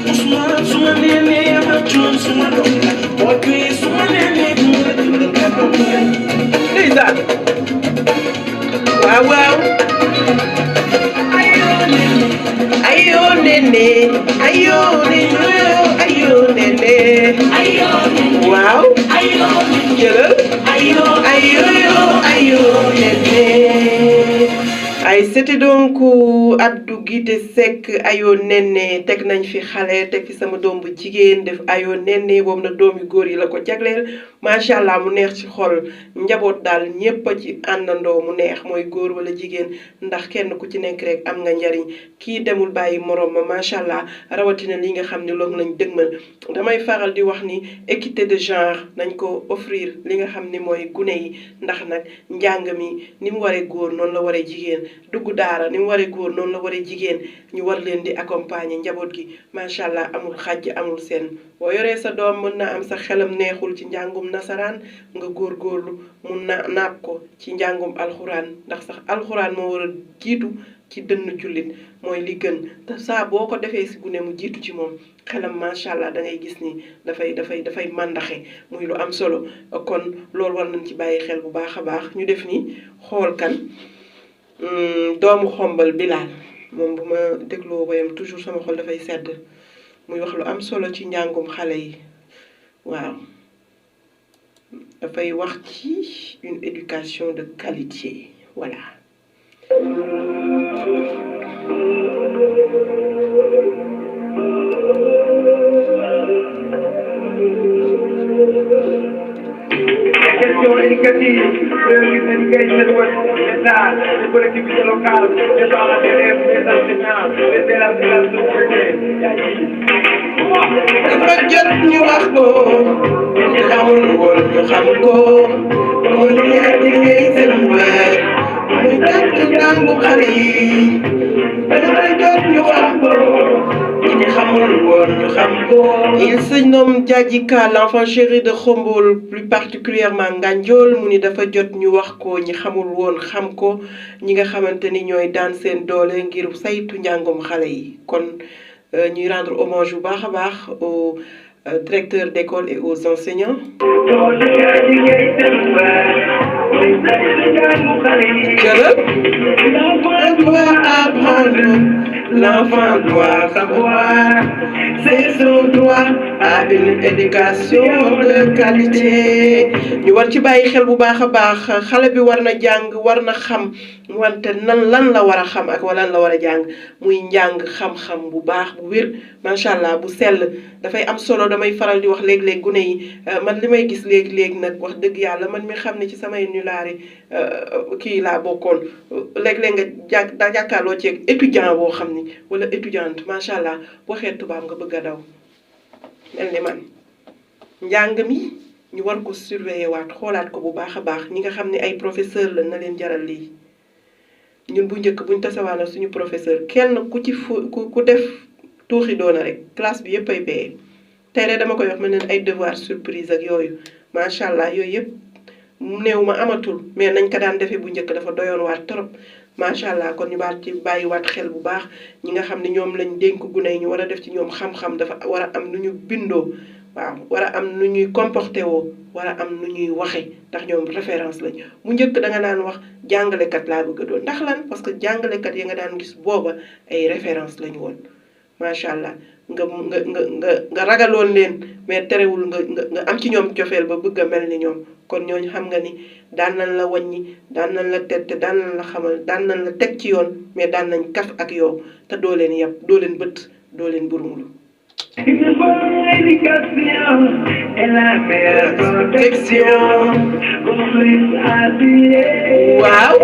Ousmane suma ne yàlla coon suma doom la boo jooyee suma ne du ma la jëndal karo nooy ndeysaan waaw waaw ayoo nene waaw jëlal ayoo nene ay c'était donc Abdou Guité Seck ayoo nene teg nañ fi xale teg fi sama doom bu jigéen def ayoo nene boobu nag doom yu góor yi la ko jagleel macha allah mu neex ci xol njaboot daal ñépp a ci àndandoo mu neex mooy góor wala jigéen ndax kenn ku ci nekk rek am nga njariñ kii demul bàyyi morom ma macha allah rawatina li nga xam ne loolu lañ dëgmal damay faral di wax ni équité de genre nañ ko offrir li nga xam ni mooy gune yi ndax nag njàng mi ni mu waree góor noonu la waree jigéen dugg daara ni mu waree góor noonu la waree jigéen ñu war leen di accompagner njaboot gi macha allah amul xàjj amul seen boo yoree sa doom mën naa am sa xelam neexul ci njàngum nasaraan nga góorgóorlu mun na naab ko ci njàngum alxuraan ndax sax alxuraan moo war a jiitu ci dënn jullit mooy li gën te saa boo ko defee si gune mu jiitu ci moom xelam macha allah da ngay gis ni dafay màndaxe muy lu am solo kon loolu war nañ ci bàyyi xel bu baax a baax ñu def ni xool kan doomu xombal Bilal moom bu ma dégloo woyam toujours sama xol dafay sedd muy wax lu am solo ci njàngum xale yi waaw dafay wax ci une éducation de qualité voilà. Gestion éducative, engagement with l'État, les collectivités locales, les parents d'élèves, les enseignants, les élèves de la société. dafa jot ñu wax ko ñu xamul woon ñu xam ko mu nekk liggéey seen wér muy tàkk njàngu xale yi dafa jot ñu wax ko ñu xamul woon ñu xam ko. Il se nomme Diadjika, l'enfant chéri de Khombol, plus particulièrement Ngandiol mu ni dafa jot ñu wax ko ñi xamul woon xam ko ñi nga xamante ni ñooy daan seen doole ngir saytu njàngum xale yi kon ñuy rendre hommage bu baax a baax aux directeurs d'école et aux enseignants. L'enfant doit apprendre, l'enfant doit savoir, c'est son droit à une éducation de qualité. ñu war ci bàyyi xel bu baax a baax xale bi war na jàng war na xam wante lan la war a xam ak lan la war a jàng muy njàng xam-xam bu baax bu wér macha allah bu sell dafay am solo damay faral di wax léeg-léeg gune yi man li may gis léegi nag wax dëgg yàlla man mi xam ne ci samay nulaari kii laa bokkoon léeg-léeg nga jàkkaarloo ci étudiant boo xam ni wala étudiante macha allah boo xeet tubaab nga bëgg a daw mel ni man njàng mi ñu war ko surveiller waat xoolaat ko bu baax a baax ñi nga xam ne ay professeur la na leen jaral lii ñun bu njëkk buñ tasawaana suñu professeur kenn ku ci ku def tuuxi doona rek classe bi yëpp ay paye tey rek dama koy wax ma ne ay devoir surprise ak yooyu macha allah yooyu yëpp néew ma amatul mais nañ ko daan defee bu njëkk dafa doyoon waat trop macha allah kon ñu baat ci bàyyiwaat xel bu baax ñi nga xam ne ñoom lañ dénk gune yi ñu war a def ci ñoom xam-xam dafa war a am nu ñu bindoo waaw war a am nu ñuy comporté woo war a am nu ñuy waxe ndax ñoom référence lañ mu njëkk da nga daan wax jàngalekat laa bëgg a doon ndax lan parce que jàngalekat yi nga daan gis booba ay référence lañu woon macha allah nga ragaloon leen mais terewul nga am ci ñoom cofeel ba bëgg a mel ni ñoom kon ñooñu xam nga ni daan nañ la wàññi daan nañ la tette daan nañ la xamal daan nañ la teg ci yoon mais daan nañ kaf ak yow te doo leen yab doo leen bët doo leen burumlu. waaw.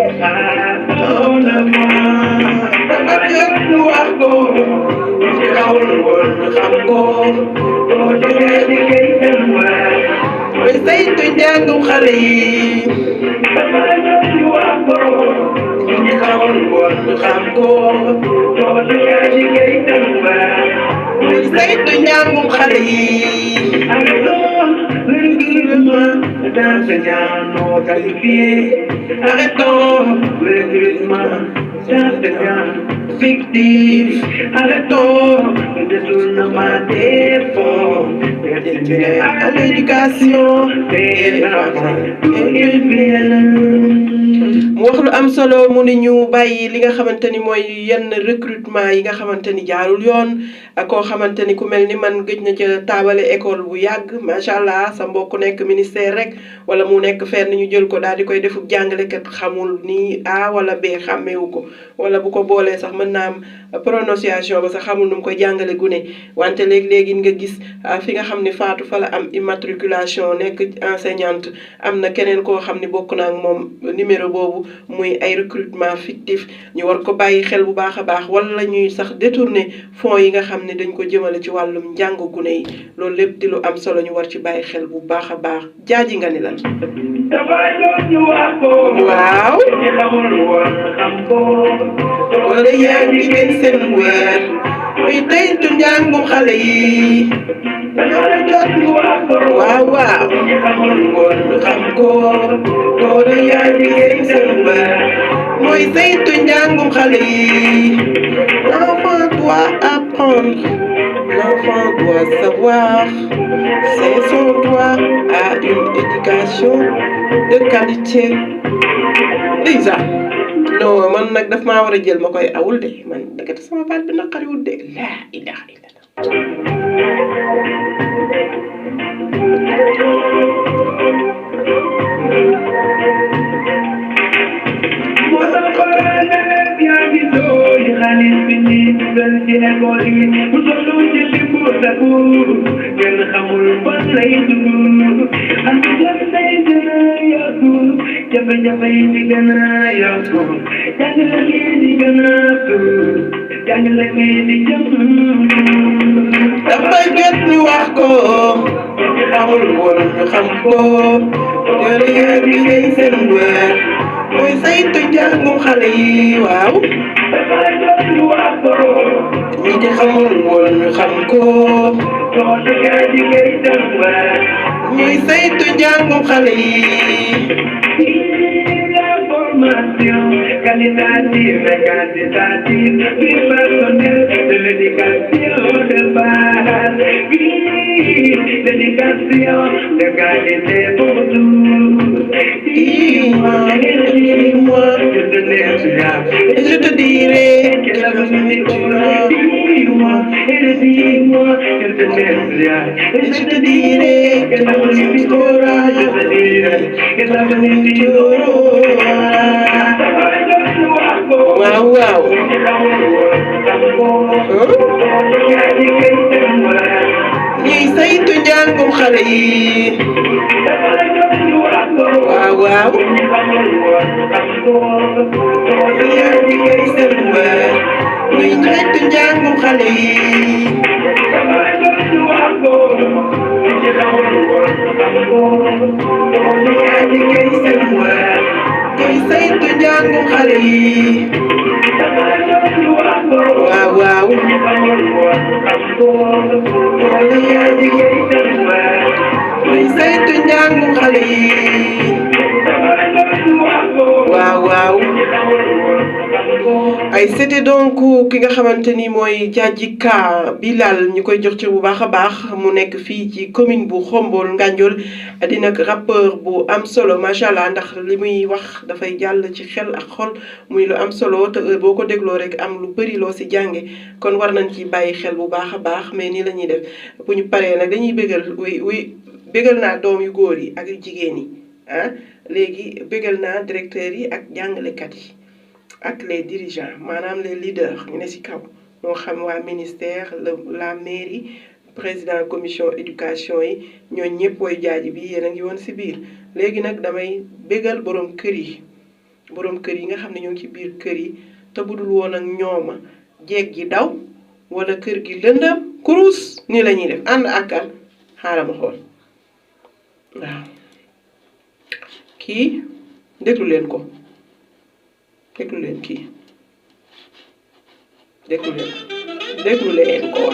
mooy saytu njàngum xale yi. ñu xamul woon ñu xam ko. mooy saytu njàngum xale yi. arrêtons le recrutement fictif, arrêtons le détournement des fonds destinés à l'éducation des enfants et mu wax lu am solo mu ni ñu bàyyi li nga xamante ni mooy yenn recrutement yi nga xamante ni jaarul yoon ak koo xamante ni ku mel ni man gëj na ca taabale école bu yàgg macha allah sa mbokk nekk ministère rek wala mu nekk fenn ñu jël ko daal di koy defub jàngalekat xamul ni A wala B xàmmeewu ko wala bu ko boolee sax mën naa am prononciation ba sax xamul nu mu koy jàngale gune wante léegi nga gis fi nga xam ni Fatou fa la am immatriculation nekk enseignante am na keneen koo xam ni bokk na ak moom numéro boobu muy ay recrutement fictif ñu war ko bàyyi xel bu baax a baax wala ñuy sax détourner fonds yi nga xam ne dañ ko jëmale ci wàllum njàng gune yi loolu lépp di lu am solo ñu war ci bàyyi xel bu baax a baax jaaji nga ni lan. waaw. wala yaa ngi gën seen weer muy teytu njàngum xale yi. waaw waaw. xam ko. wala yaa ngi gën seen weer muy teytu njàngum xale yi. l'enfant doit apprendre. L'enfant doit savoir. C'est son droit à une éducation de qualité. Lisa. non man nag daf maa war a jël ma koy awul de man dëgg sama baat bi naqariwul de laa ilaha illallah. jafe-jafe yi di gën a yokku jàngale yi di gën a tuur jàngale yi di jëm. dafa jot ñu wax ko ñu xamul woon ñu xam ko yore yaa ngi gën seen weer mooy saytu njàngum xale yi waaw. dafa jot ñu wax ko ñi ci xamul woon ñu xam ko. soo dëggee di gën seen weer mooy saytu njàngum xale yi. Qualitative et quantitative, du personnel de l'éducation de base. L'éducation de qualité pour tous. Dis-moi, je te laisse et je te dirai que l'avenir t'aura. Dis-moi, je te laisse et je te dirai que l'avenir t'aura. Je te dirai que l'avenir t'aura. waaw waaw. ñuy saytu njàngum xale yi. waaw waaw. yaa ngi gën seen weer ñuy saytu njàngum xale yi. yaa ngi gën seen weer ñuy saytu njàngum xale yi. waaw waaw. wala yaa ngi gën seen weer ñuy saytu njàngum xale yi. waaw waaw. ay c'était donc ki nga xamante ni mooy Diadji Ka Bilal ñu koy jox ci bu baax a baax mu nekk fii ci commune bu Xombol Nganjol di nag rappeur bu am solo macha allah ndax li muy wax dafay jàll ci xel ak xol muy lu am solo te heure boo ko dégloo rek am lu bëri loo si jànge kon war nañ ci bàyyi xel bu baax a baax mais nii la ñuy def bu ñu paree nag dañuy bégal bégal naa doom yu góor yi ak yu jigéen yi ah léegi bégal naa directeurs yi ak jàngalekat yi ak les dirigeants maanaam les leaders ñu ne ci kaw moo xam waa ministère la mairie président commission éducation yi ñooñu ñëpp woy jaaji bi yéen a ngi woon ci biir léegi nag damay bégal borom kër yi nga xam ne ñoo ngi ci biir kër yi te budul woon ak ñooma jeeg gi daw wala kër gi lëndam kurus nii la ñuy def ànd ak kan xaaral ma xool waaw kii déglu leen ko déglu leen kii déglu leen ko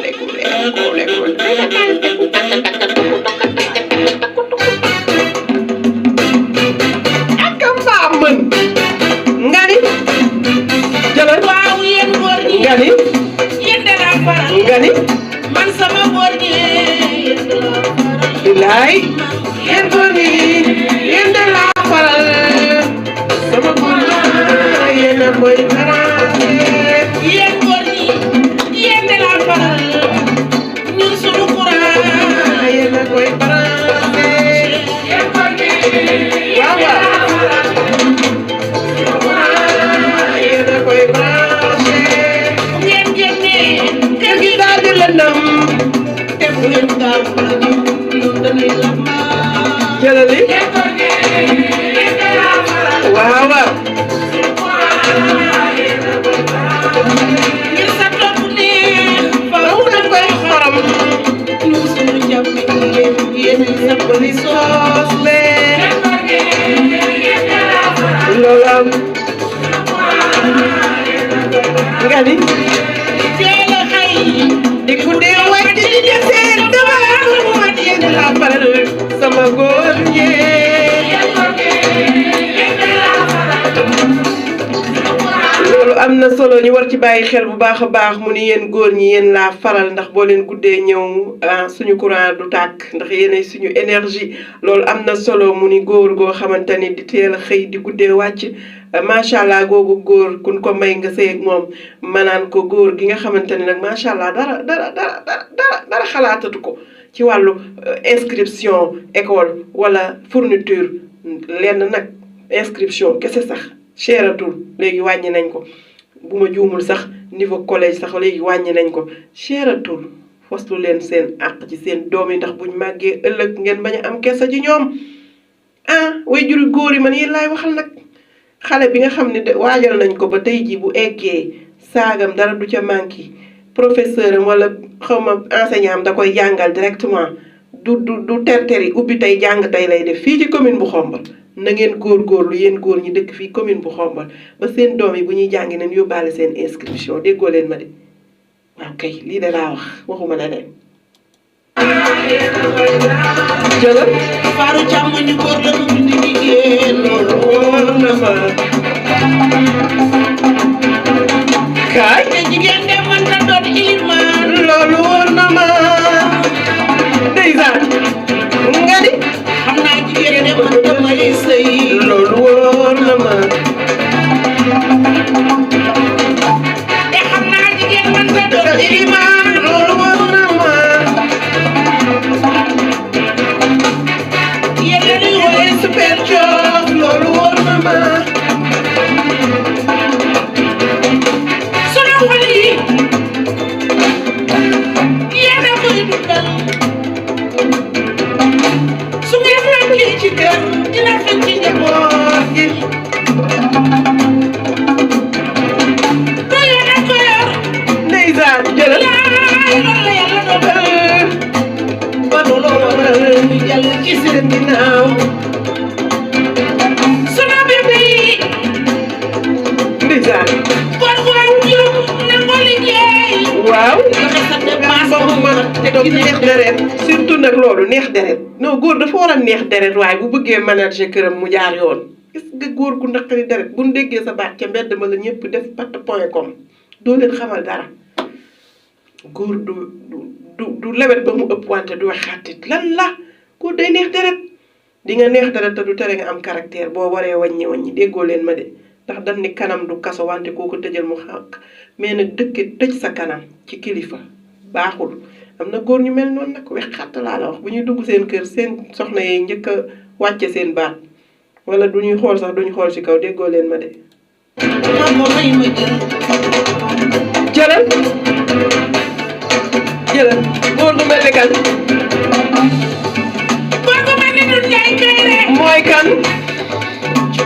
ak mbaa mën nga ni jëlal waaw yéen góor ñi nga ni yéen de la faral nga ni man sama góor ñi yéen de la faral bilaay yéen góor ñi yéen de la faral sama góor ñi yéen a koy arrangé yéen góor ñi yéen de la faral ñun sunu courant yéen a koy arrangé waaw waaw yéen a koy arrangé ngeen génnee kër gi daal di lëndëm te bu leen gaaw la ñu ñun dañuy lamba jëlali waaw waaw ngir sa topp neex waaw dañ koy xorom ñun sunu jàmm yéen sa bëri soos lee loolu am nga ni teel a xëy di guddee wàcc di desee dama wàcc yéen la faral sama góor loolu am na solo ñu war ci bàyyi xel bu baax a baax mu ni yéen góor ñi yéen laa faral ndax boo leen guddee ñëw suñu courant du tàkk ndax yéenay suñu énergie loolu am na solo mu ni góor goo xamante ni di teel a xëy di guddee wàcc macha allah googu góor kun ko may nga sëy ak moom manaan ko góor gi nga xamante ni nag macha allah dara xalaatatu ko ci wàllu inscription école wala fourniture lenn nag inscription kese sax cheratul léegi wàññi nañ ko bu ma juumul sax niveau collège sax léegi wàññi nañ ko cheratul foslu leen seen àq ci seen doom yi ndax buñ màggee ëllëg ngeen bañ a am kersa ci ñoom way juri góor yi man yéen laay waxal nag xale bi nga xam ne waajal nañ ko ba tey ji bu eggee saagam dara du ca manqué professeur am wala xawma enseignant am da koy jàngal directement du terteri ubbi tey jàng tey lay def fii ci commune bu Xombol na ngeen góorgóorlu yéen góor ñi dëkk fii commune bu Xombol ba seen doom yi bu ñuy jàngi nañ yóbbaale seen inscription déggoo leen ma de waaw kay lii de laa wax waxuma la leen jëlal faaru càmm ñu góor la mu bind jigéen loolu wóor na ma kaay te jigéen de mën na doon ilimaan loolu wóor na ma ndeysaan nga di xam naa jigéen de mën na may sëy loolu wóor na ma te xam naa jigéen mën na doon ilimaan loolu wóor na ma yéen a ñuy woowee super job loolu wóor na ma sunu xol yi yéen a koy dundal su ngeen nekkee ci kër dina fekk ci njaboot gi te yéen a ko yor ndeysaan jëlal laay loolu la yàlla dogal ba looloo waral ñu jàll ci seen ginnaaw sunu bébé yi ndeysaan kon waa ñu nangoo liggéey waaw joxe sa dépense ba mu mën a toog neex deret surtout nag loolu neex deret non góor dafa war a neex deret waaye bu bëggee manager këram mu jaar yoon gis nga góor gu naqari deret bu ñu déggee sa baat ca mbedd ma la ñëpp def pat.com doo leen xamal dara góor du lewet ba mu ëpp wante du wax xàttit lan la góor day neex deret di nga neex deret te du tere nga am caractère boo waree wàññi déggoo leen ma de ndax dañ ni kanam du kaso wante koo ko tëjal mu xàq mais nag dëkk tëj sa kanam ci kilifa baaxul am na góor ñu mel noonu nag wex xàtt laa la wax bu ñuy dugg seen kër seen soxna yi njëkk a wàcce seen baat wala du ñuy xool sax duñu xool ci kaw déggoo leen ma de jëlal góor gu mel ni kan góor gu mel ni Doudou Ndiaye Kairé mooy kan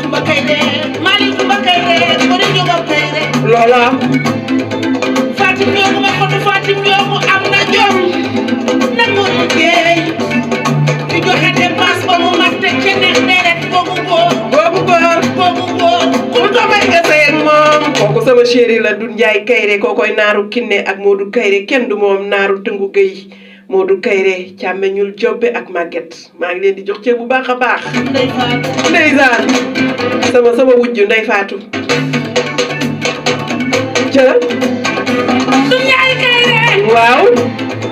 Kumba Kairé Malick Kumba Kairé Mori Jogo Kairé loola Fatim Ndiogu ma ko Fatim Ndiogu am na jom nangoo liggéey di joxe dépense ba mu mat te ca neex deret googu góor ku ko may nga sey ak moom kooku sama chéri la Doudou Ndiaye Kairé kookoy naaru Kiné ak Modou Kairé kenn du moom naaru Tëngu Gueye Modou Kairé càmmeñul Jobbe ak Maguette maa ngi leen di jox cër bu baax a baax ndeysaan sama wujju Ndey Faatu jëlal Doudou Ndiaye Kairé waaw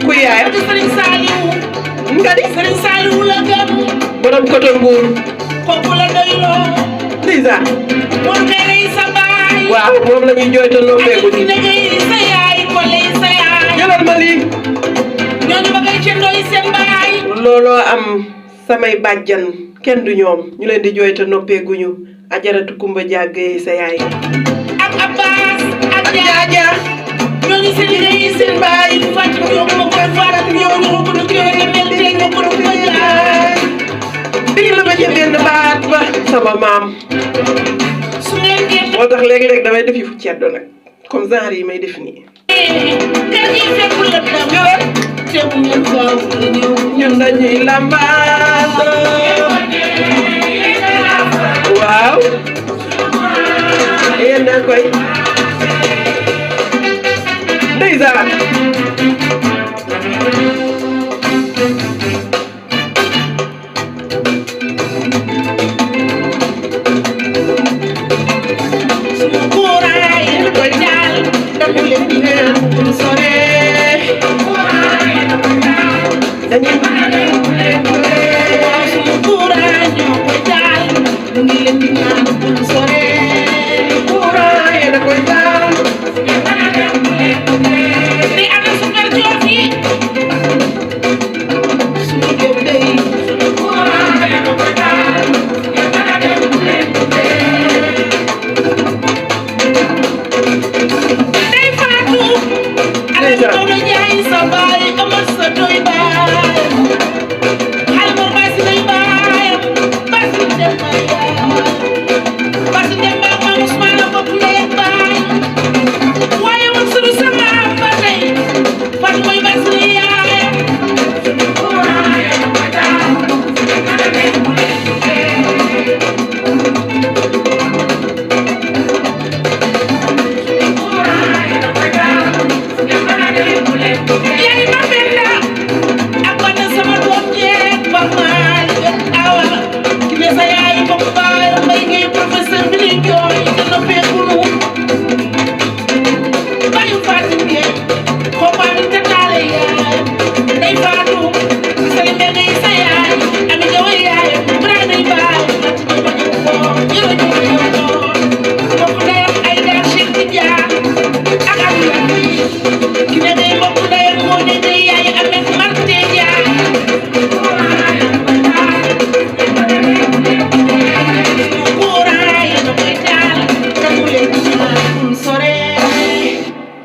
ku yaayam Serigne Saliou nga di Serigne Saliou la gëm borom koto nguur kooku la doyloo ndeysaan Modou Kairé yi sa baay waaw moom la ñuy jooytaloo feeku Aliou Kiné Gueye sa yaay Kole yi sa yaay jëlal ma lii ñooñu ba ngay cendoo yi seen baay looloo am samay bàjjan kenn du ñoom ñu leen di jooyta noppeeguñu ajaratu Kumba Jàgge sa yaay ak Abbas ak jaaja ñooñu seen liggéey yi seen baay Fatou Ndiogu ma koy Fatou Ndiogu ma ko du kii nga mel tey nga ko du ma jaay dégg la ma ca benn baat ba sama maam su ngeen génn moo tax léeg-léeg damay def fu ceddo nag comme genre yi may def nii kër gi fekkul la dam te bu ngeen gaaw la ñëw ñun dañuy lambaat waaw yéen da koy ndeysaan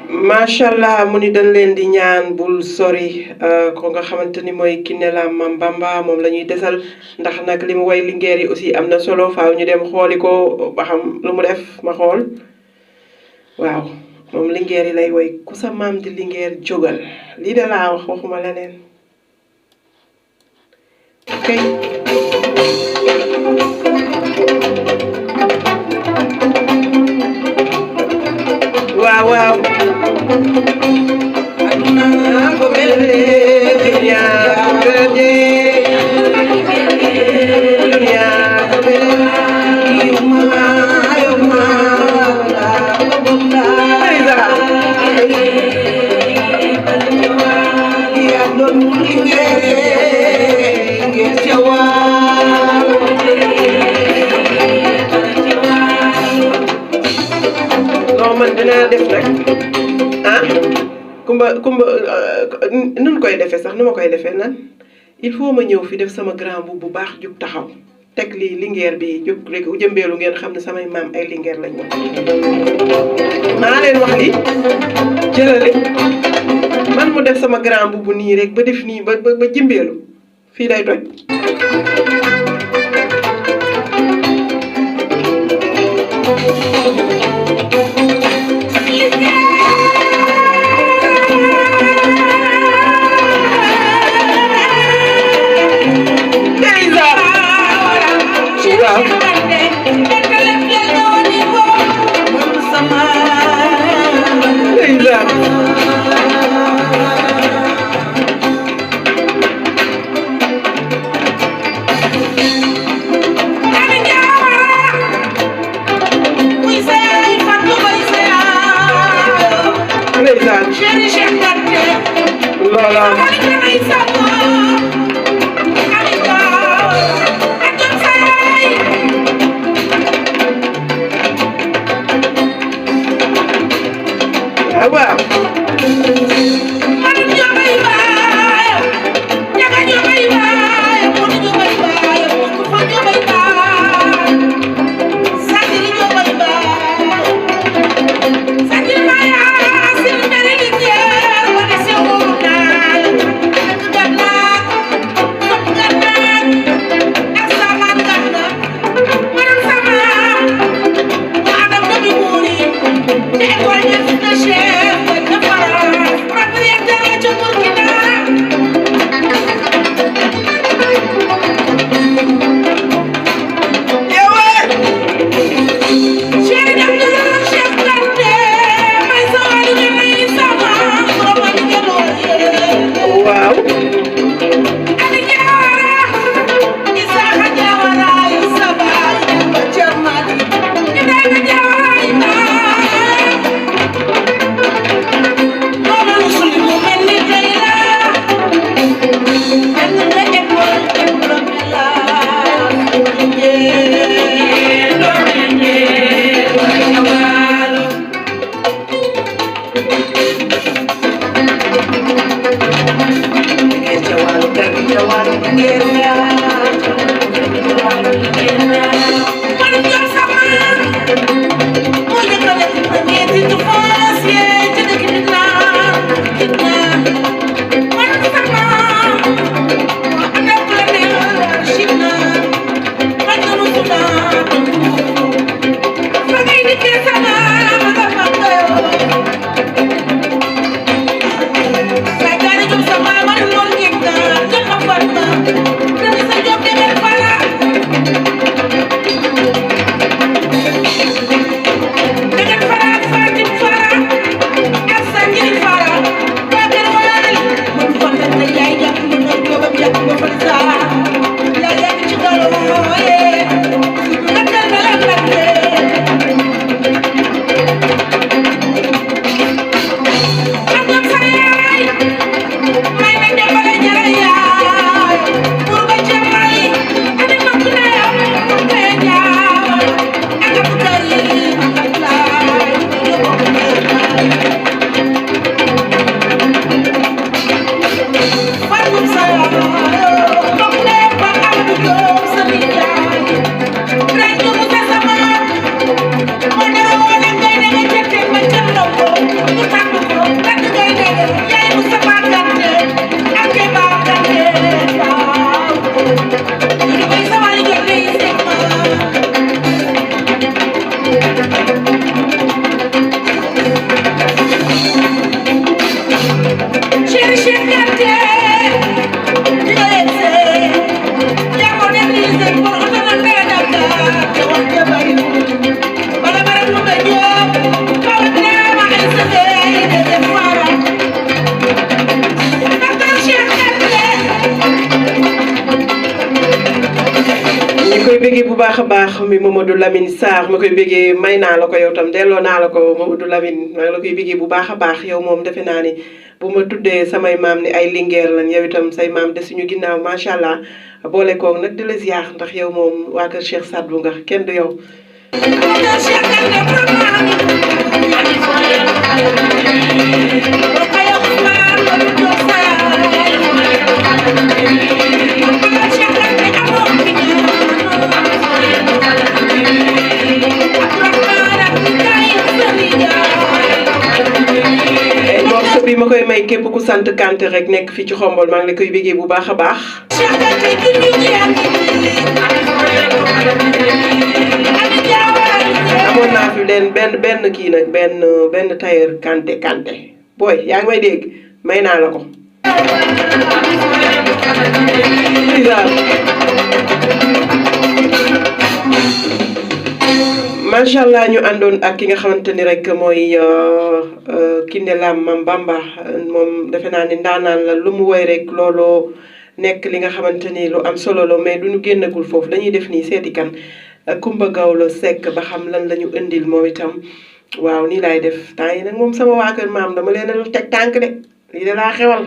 machallah mu ni dañ leen di ñaan bul sori ko nga xamante ni mooy Kiné la Mambamba moom la ñuy desal ndax nag li mu way lingeer yi aussi am na solo faaw ñu dem xooli ko ba xam lu mu def ma xool waaw moom lingeer yi lay way ku sa maam di lingeer jógal lii de laa wax waxuma leneen kay waaw waaw aduna ko bele dunya ko bele dunya ko bele def nag ah kumba nun koy defee sax nu ma koy defee nan il faut ma ñëw fi def sama grand bu baax jug taxaw teg lii lingeer bi jóg rek jëmbeelu ngeen xam ne samay maam ay lingeer lañ woon maa leen wax li jëlali man mu def sama grand bu nii rek ba def nii ba jëmbeelu fii lay toj baax a baax mi Mamadou Lamine Sarr ma koy bégee may naa la ko yow tam delloo naa la ko Mamadou Lamine maa ngi la koy bégee bu baax a baax yow moom defe naa ni bu ma tuddee samay maam ni ay lingeer lan yow itam say maam de suñu ginnaaw macha allah boole koog nag di la ziar ndax yow moom waa kër Cheikh Sadbou nga kenn du yow. bi ma koy may képp ku sant Kanté rek nekk fii ci xombol maa ngi la koy bégee bu baax a baax. amoon naa fi benn kii nag benn tailleur Kanté booy yaa ngi may dégg may naa la ko. macha allah ñu àndoon ak ki nga xamante ni rek mooy Kiné Lam Bamba moom defe naa ni ndaanaan la lu mu woy rek looloo nekk li nga xamante ni lu am solo la mais duñu génnagul foofu dañuy def nii seeti kan Kumba Gawlo Seck ba xam lan la ñu indil moom itam waaw nii laay def temps yi nag moom sama waa kër maam dama leen a teg tànk de lii de laa xewal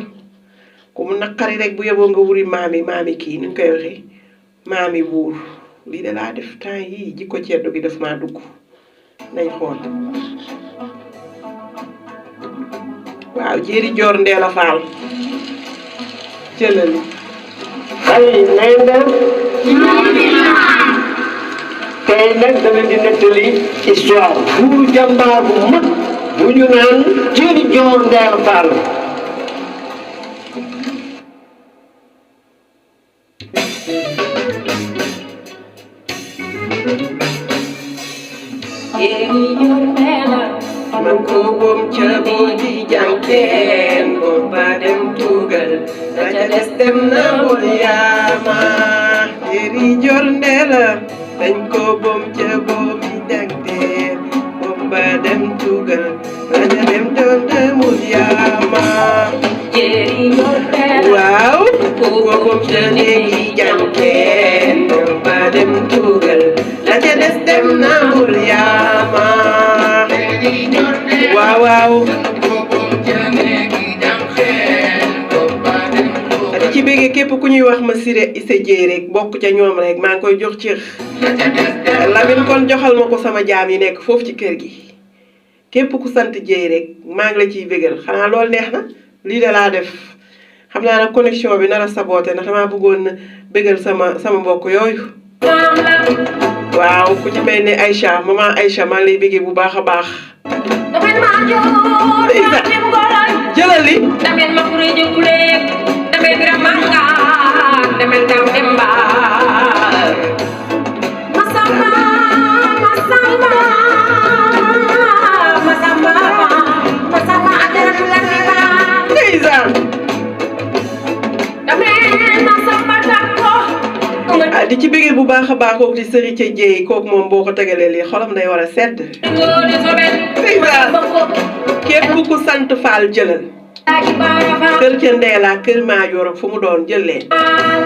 ku mu naqari rek bu yeboo nga wuri maami kii nuñ koy waxee maami buur lii de laa def temps yii jikko ceddo gi daf maa dugg nañ xool waaw jéeri joor Ndeela Faal jëlali ay nay def tey nag dama di nettali histoire buuru jàmbaar bu mag bu ñu naan jéeri joor Ndeela Faal man ko bom ca boodi jànkeen bom ba dem tugal la ca des dem na bol yaama jéeri joor Ndeela dañ ko bom ca boodi jànkeen bom ba dem tugal la ca dem doon na bol yaama jéeri joor Ndeela waaw ko bom ca néegi jànkeen bom ba dem tugal la ca des dem na bol yaama waaw di ci béggee képp ku ñuy wax ma Siré Issa Dieye rek bokk ca ñoom rek maa ngi koy jox cër Lamine kon joxal ma ko sama jaam yi nekk foofu ci kër gi képp ku sant Dieye rek maa ngi la ciy bégal xanaa loolu neex na lii de laa def xam naa nag connexion bi nar a saboté ndax damaa bëggoon bégal sama mbokk yooyu waaw ku ci mel ne Aïcha maman Aïcha maa ngi lay béggee bu baax a baax jëlal li di ci bëggee bu baax a baax kooku di Serigne ca Dieye kooku moom boo ko tegalee lii xolam day war a sedd. képp ku sant Fall jëlal. kër ca Ndeela kër Maajoor ak fu mu doon jël leen.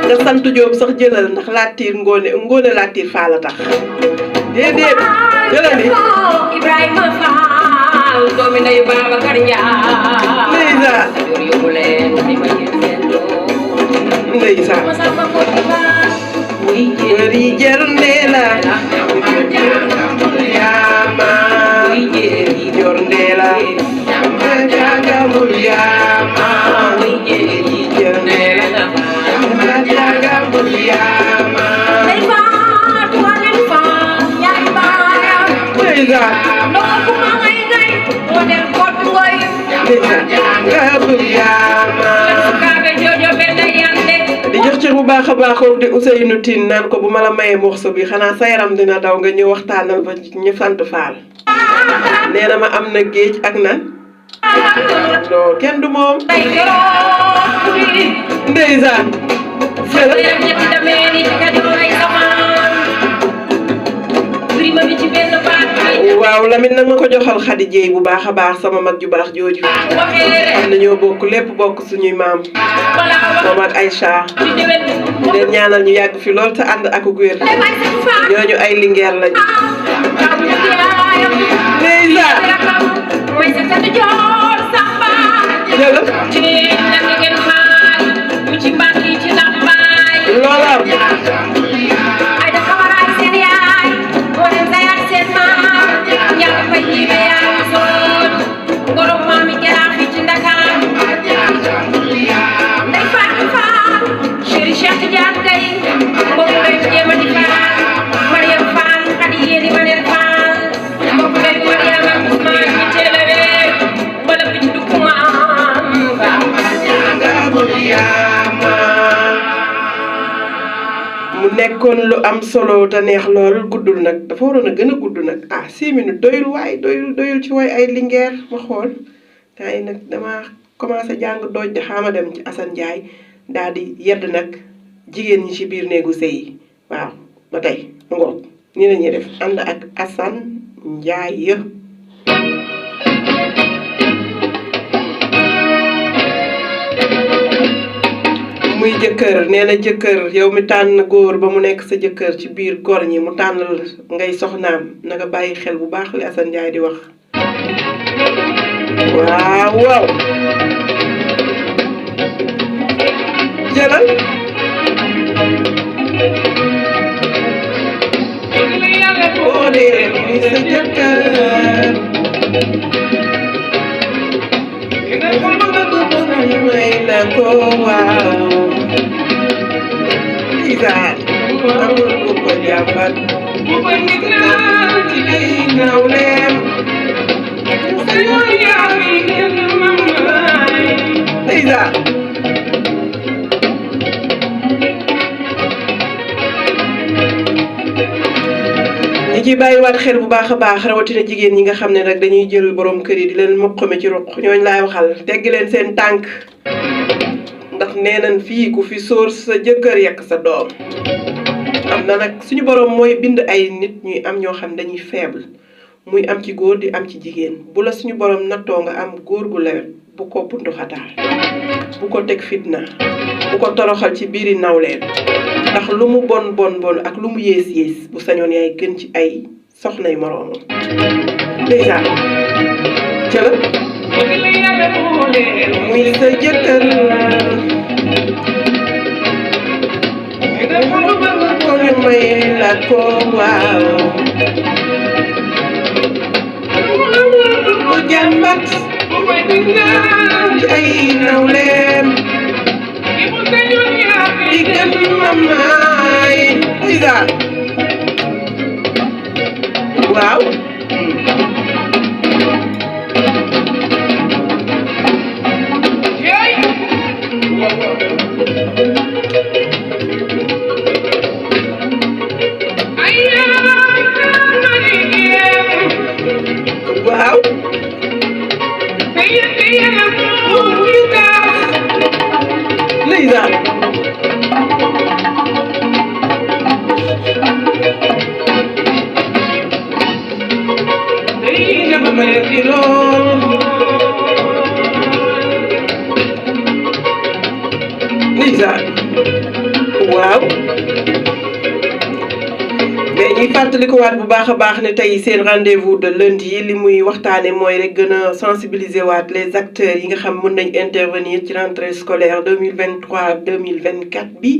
nga sant Diop sax jëlal ndax Latir Ngone Latir Fall a tax. déedéet jëlal li. Ibrahima Fall doomi ndeyu Babacar Ndiaye. ndeysaan. jéeri joor Ndeela yaama jéeri joor Ndeela jagambul yaama jéeri joor Ndeela jagambul yaama di jox ci bu baax a baax kooku di Ousseynou Tine naan ko bu ma la mayee morceau bi xanaa sa yaram dina daw nga ñëw waxtaanal ba ñu sant Fall nee na ma am na géej ak nan non kenn du moom ndeysaan waaw Lamine nag ma ko joxal Khady Dieye bu baax a baax sama mag ju baax jooju xam na ñoo bokk lépp bokk suñuy maam moom ak Aïcha leen ñaanal ñu yàgg fi lool te ànd ak wér ñooñu ay lingeer lañu loola mu nekkoon lu am solo te neex lool guddul nag dafa waroon a gën a gudd nag 6 minutes doyul waay doyul ci way ay lingeer ma xool tay nag dama commencé jàng dooj de xaama dem ci Assane Ndiaye daal di yedd nag jigéen ñi ci biir néegu sëy yi waaw ba tey ngoog nii la ñuy def ànd ak Assane Ndiaye muy jëkkër nee na jëkkër yow mi tànn góor ba mu nekk sa jëkkër ci biir góor ñi mu tànn ngay soxnaam na nga bàyyi xel bu baax li Assane Ndiaye di wax waaw jëlal boo dee muy sa jëkkër may la ko waaw isaan amul bu ko jàmbat bu ko nit naa ci ay nawleem sa yoon yaa ngi kenn mamaay isaan ñi ci bàyyiwaat xel bu baax a baax rawatina jigéen ñi nga xam ne nag dañuy jël borom kër yi di leen moqame ci ruq ñooñu laay waxal teggi leen seen tànk ndax nee nañ fii ku fi sóor sa jëkkër yekk sa doom am na nag suñu borom mooy bind ay nit ñuy am ñoo xam dañuy faible muy am ci góor di am ci jigéen bu la suñu borom nattoo nga am góor gu lewet bu ko bundu xataal bu ko teg fitna bu ko toroxal ci biiri nawleen ndax lu mu bon ak lu mu yées bu sañoon yaay gën ci ay soxnay moroomam déjà jëla muy sa jëkkër ko ñu may la ko waaw ko jàmbat ci ay nawleem di gën mamaay déjà waaw waaw ndeysaan dafa metti lool ndeysaan waaw mais ñuy fàttalikuwaat bu baax a baax ne tey seen rendez-vous de lundi li muy waxtaane mooy rek gën a sensibiliser waat les acteurs yi nga xam mën nañ intervenir ci rentrée scolaire 2023-2024 bi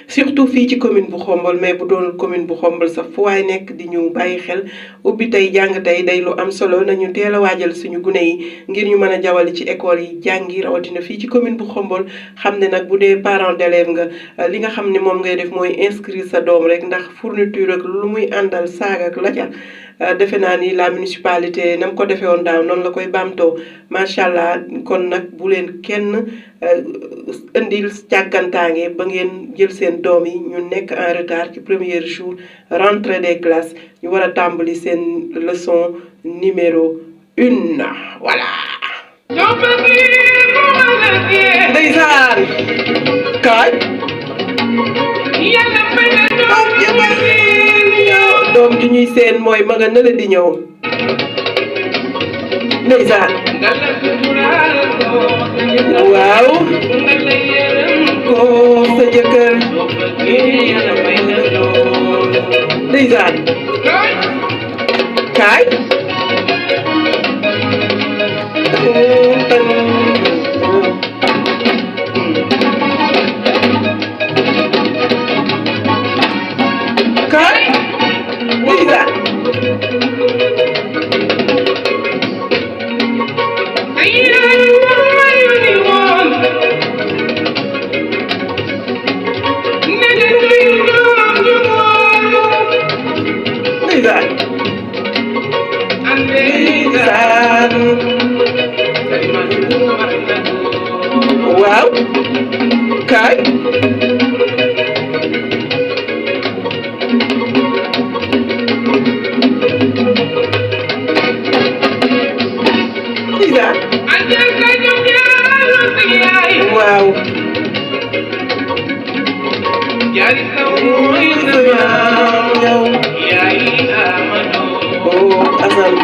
surtout fii ci commune bu Xombol mais bu doon commune bu Xombol sax fu waay nekk di ñu bàyyi xel ubbi tey jàng tey day lu am solo nañu teel a waajal suñu gune yi ngir ñu mën a jawali ci école yi jàngi rawatina fii ci commune bu Xombol xam ne nag bu dee parent d'élève nga li nga xam ne moom ngay def mooy inscrire sa doom rek ndax fourniture ak lu muy àndal saaga ak la ca defe naa ni la municipalité nam ko defee woon daaw noonu la koy baamtoo macha allah kon nag bu leen kenn indil càggantaange ba ngeen jël seen doom yi ñu nekk en retard ci premier jour rentrée des classes ñu war a tàmbali seen leçon numéro 1 voilà. ndeysaan kaay. doom ji ñuy seen mooy ma nga nële di ñëw ndeysaan waaw ko sa jëkkër ndeysaan kaay kaay ndeysaan waaw kaay jaari kaw mooy sama yow yaay Amadou oh Assane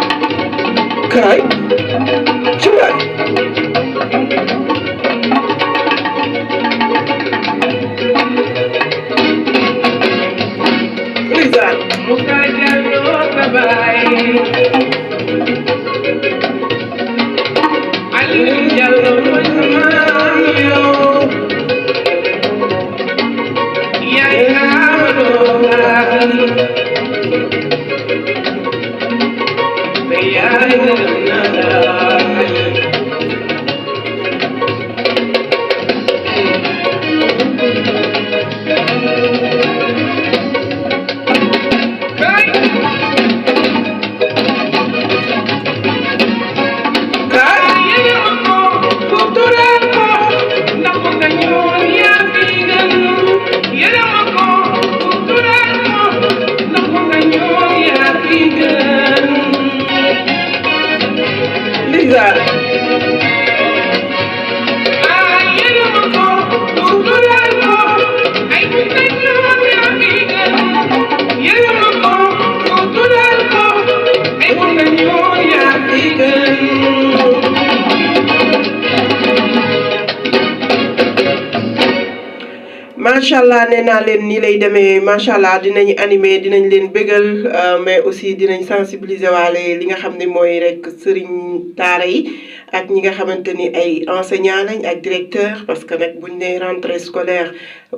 kaay ci waay ndeysaan mu ka jàlloo sa baay Aliou Diallo mooy sama yow yaay Amadou me yaay nana macha allah nee naa leen nii lay demee macha allah dinañ animé dinañ leen bégal mais aussi dinañ sensibiliser waale li nga xam ne mooy rek sëriñ daara yi ak ñi nga xamante ni ay enseignants lañ ak directeur parce que nag buñ ne rentrée scolaire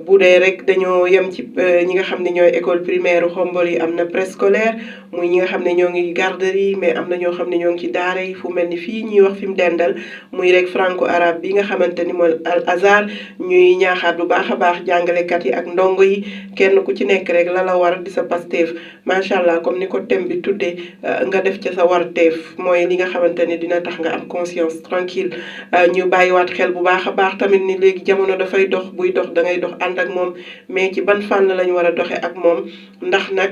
bu dee rek dañoo yem ci ñi nga xam ne ñooy école primaire xombol yi am na préscolaire muy ñi nga xam ne ñoo ngi garderie mais am na ñoo xam ne ñoo ngi ci daara yi fu mel ni fii ñuy wax fi mu dendal muy rek franco arabe bi nga xamante ni mooy Al Azhar ñuy ñaaxaat bu baax a baax jàngalekat yi ak ndongo yi kenn ku ci nekk rek la war di sa pasteef macha allah comme ni ko thème bi tuddee nga def ca sa warteef mooy li nga xamante ni dina tax nga am conscience tranquille ñu bàyyiwaat xel bu baax a baax tamit ni léegi jamono dafay dox buy dox da ngay dox ànd ak moom mais ci ban fànn lañ war a doxe ak moom ndax nag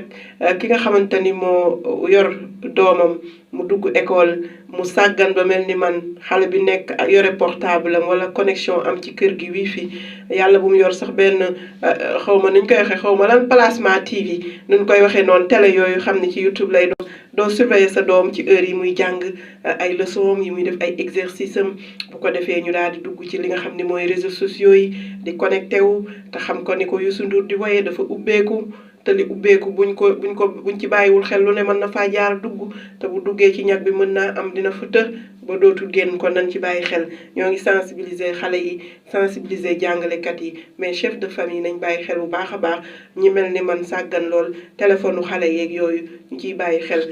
ki nga xamante ni moo yor doomam mu dugg école mu sàggan ba mel ni man xale bi nekk yore portable am wala connexion am ci kër gi wifi yàlla bu mu yor sax benn xaw ma nuñ koy waxee xaw ma lan placement TV nuñ koy waxee noonu télé yooyu xam ne ci YouTube lay doon doo surveiller sa doom ci heure yi muy jàng ay leçon yi muy def ay exercice am bu ko defee ñu daal di dugg ci li nga xam ne mooy réseaux sociaux yi di connecté wu te xam ko ni ko Youssou Ndour di woyee dafa ubbeeku te li ubbeeku buñ ci bàyyiwul xel lu ne mën na faa jaar dugg te bu duggee ci ñag bi mën naa am dina fa të ba dootul génn kon nañ ci bàyyi xel ñoo ngi sensibiliser xale yi sensibiliser jàngalekat yi mais chef de famille nañ bàyyi xel bu baax a baax ñi mel ni man sàggan lool téléphone xale yeeg yooyu ñu ciy bàyyi xel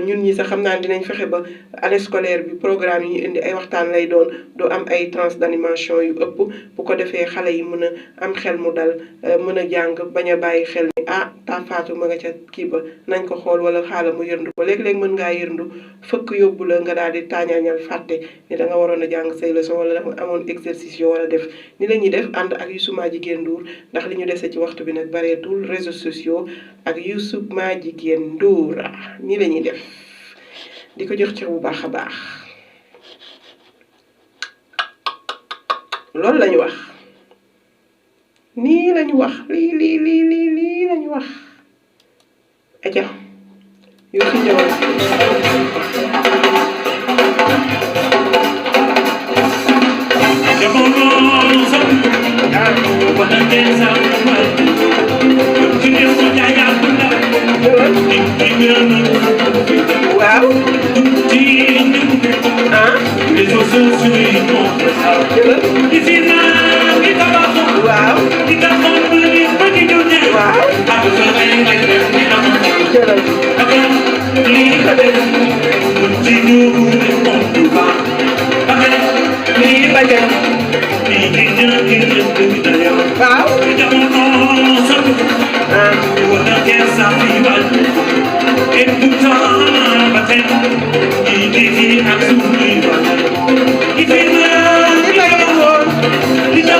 ñun ñi sax xam naa dinañ fexe ba année scolaire bi programme yi ñu indi ay waxtaan lay doon du am ay tranche d'animation yu ëpp bu ko defee xale yi mën a am xel mu dal mën a jàng bañ a bàyyi xel ni ta faatu ma nga ca kii ba nañ ko xool wala xaala mu yërndu ko léeg-léeg mën ngaa yërndu fëkk yóbbu la nga daal di taañaañal fàtte ni da nga waroon a jàng say leçon wala dafa amoon exercice yoo war a def ni la ñuy def ànd ak Youssou Madjiguène Ndour ndax li ñu dese ci waxtu bi nag bareetul réseaux sociaux ak Youssou Madjiguène Ndour ni la ñuy def di ko jox ci bu baax a baax loolu lañu wax nii lañu wax lii lañu wax aja Youssou ñëwal waaw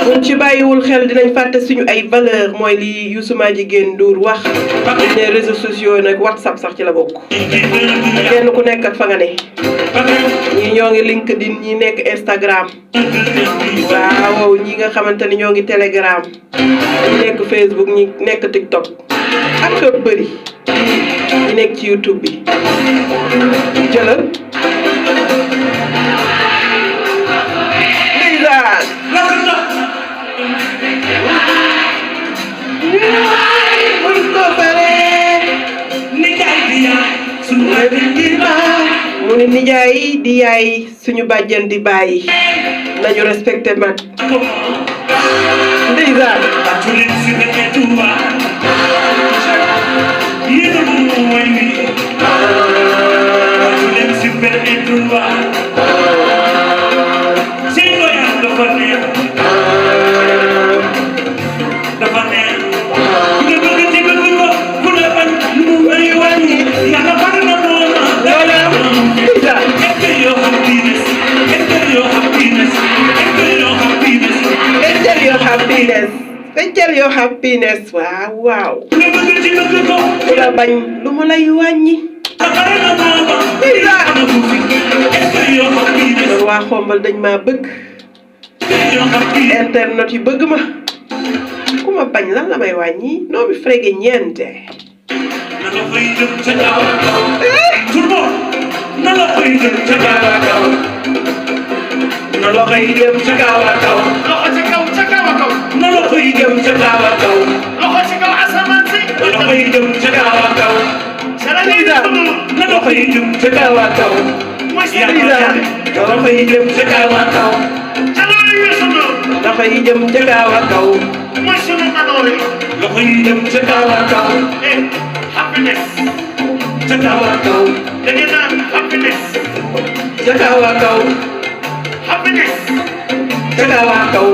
buñ ci bàyyiwul xel xel dinañ fàtte suñu ay valeur mooy li Youssou Madjiguène Ndour wax ne réseaux sociaux nag WhatsApp sax ci la bokk kenn ku nekk ak fa nga ne ñii ñoo ngi LinkedIn ñi nekk Instagram waaw ñi nga xamante ni ñoo ngi Telegram ñi nekk Facebook ñi nekk TikTok ak a bëri ñi nekk ci YouTube bi jëlal mu ni nijaay di yaay suñu bàjjen di bàyyi nañu respecté mag ndeysaan Feccal your happiness waaw waaw ku la bañ lu mu lay wàññi waa Xombal dañ maa bëgg internet yi bëgg ma ku ma bañ lan la may wàññi noo mi frege ñeente loxo yi jëm ca kaw a kaw loxo ca kaw a kaw na loxo yi jëm ca kaw a kaw loxo ca kaw asamaan si loxo yi jëm ca kaw a kaw na loxo yi jëm ca kaw a kaw loxo yi jëm ca kaw a kaw loxo yi jëm ca kaw a kaw loxo yi jëm ca kaw a kaw happiness ca kaw a kaw da ngeen naan happiness ca kaw a kaw happiness Cakawa kaw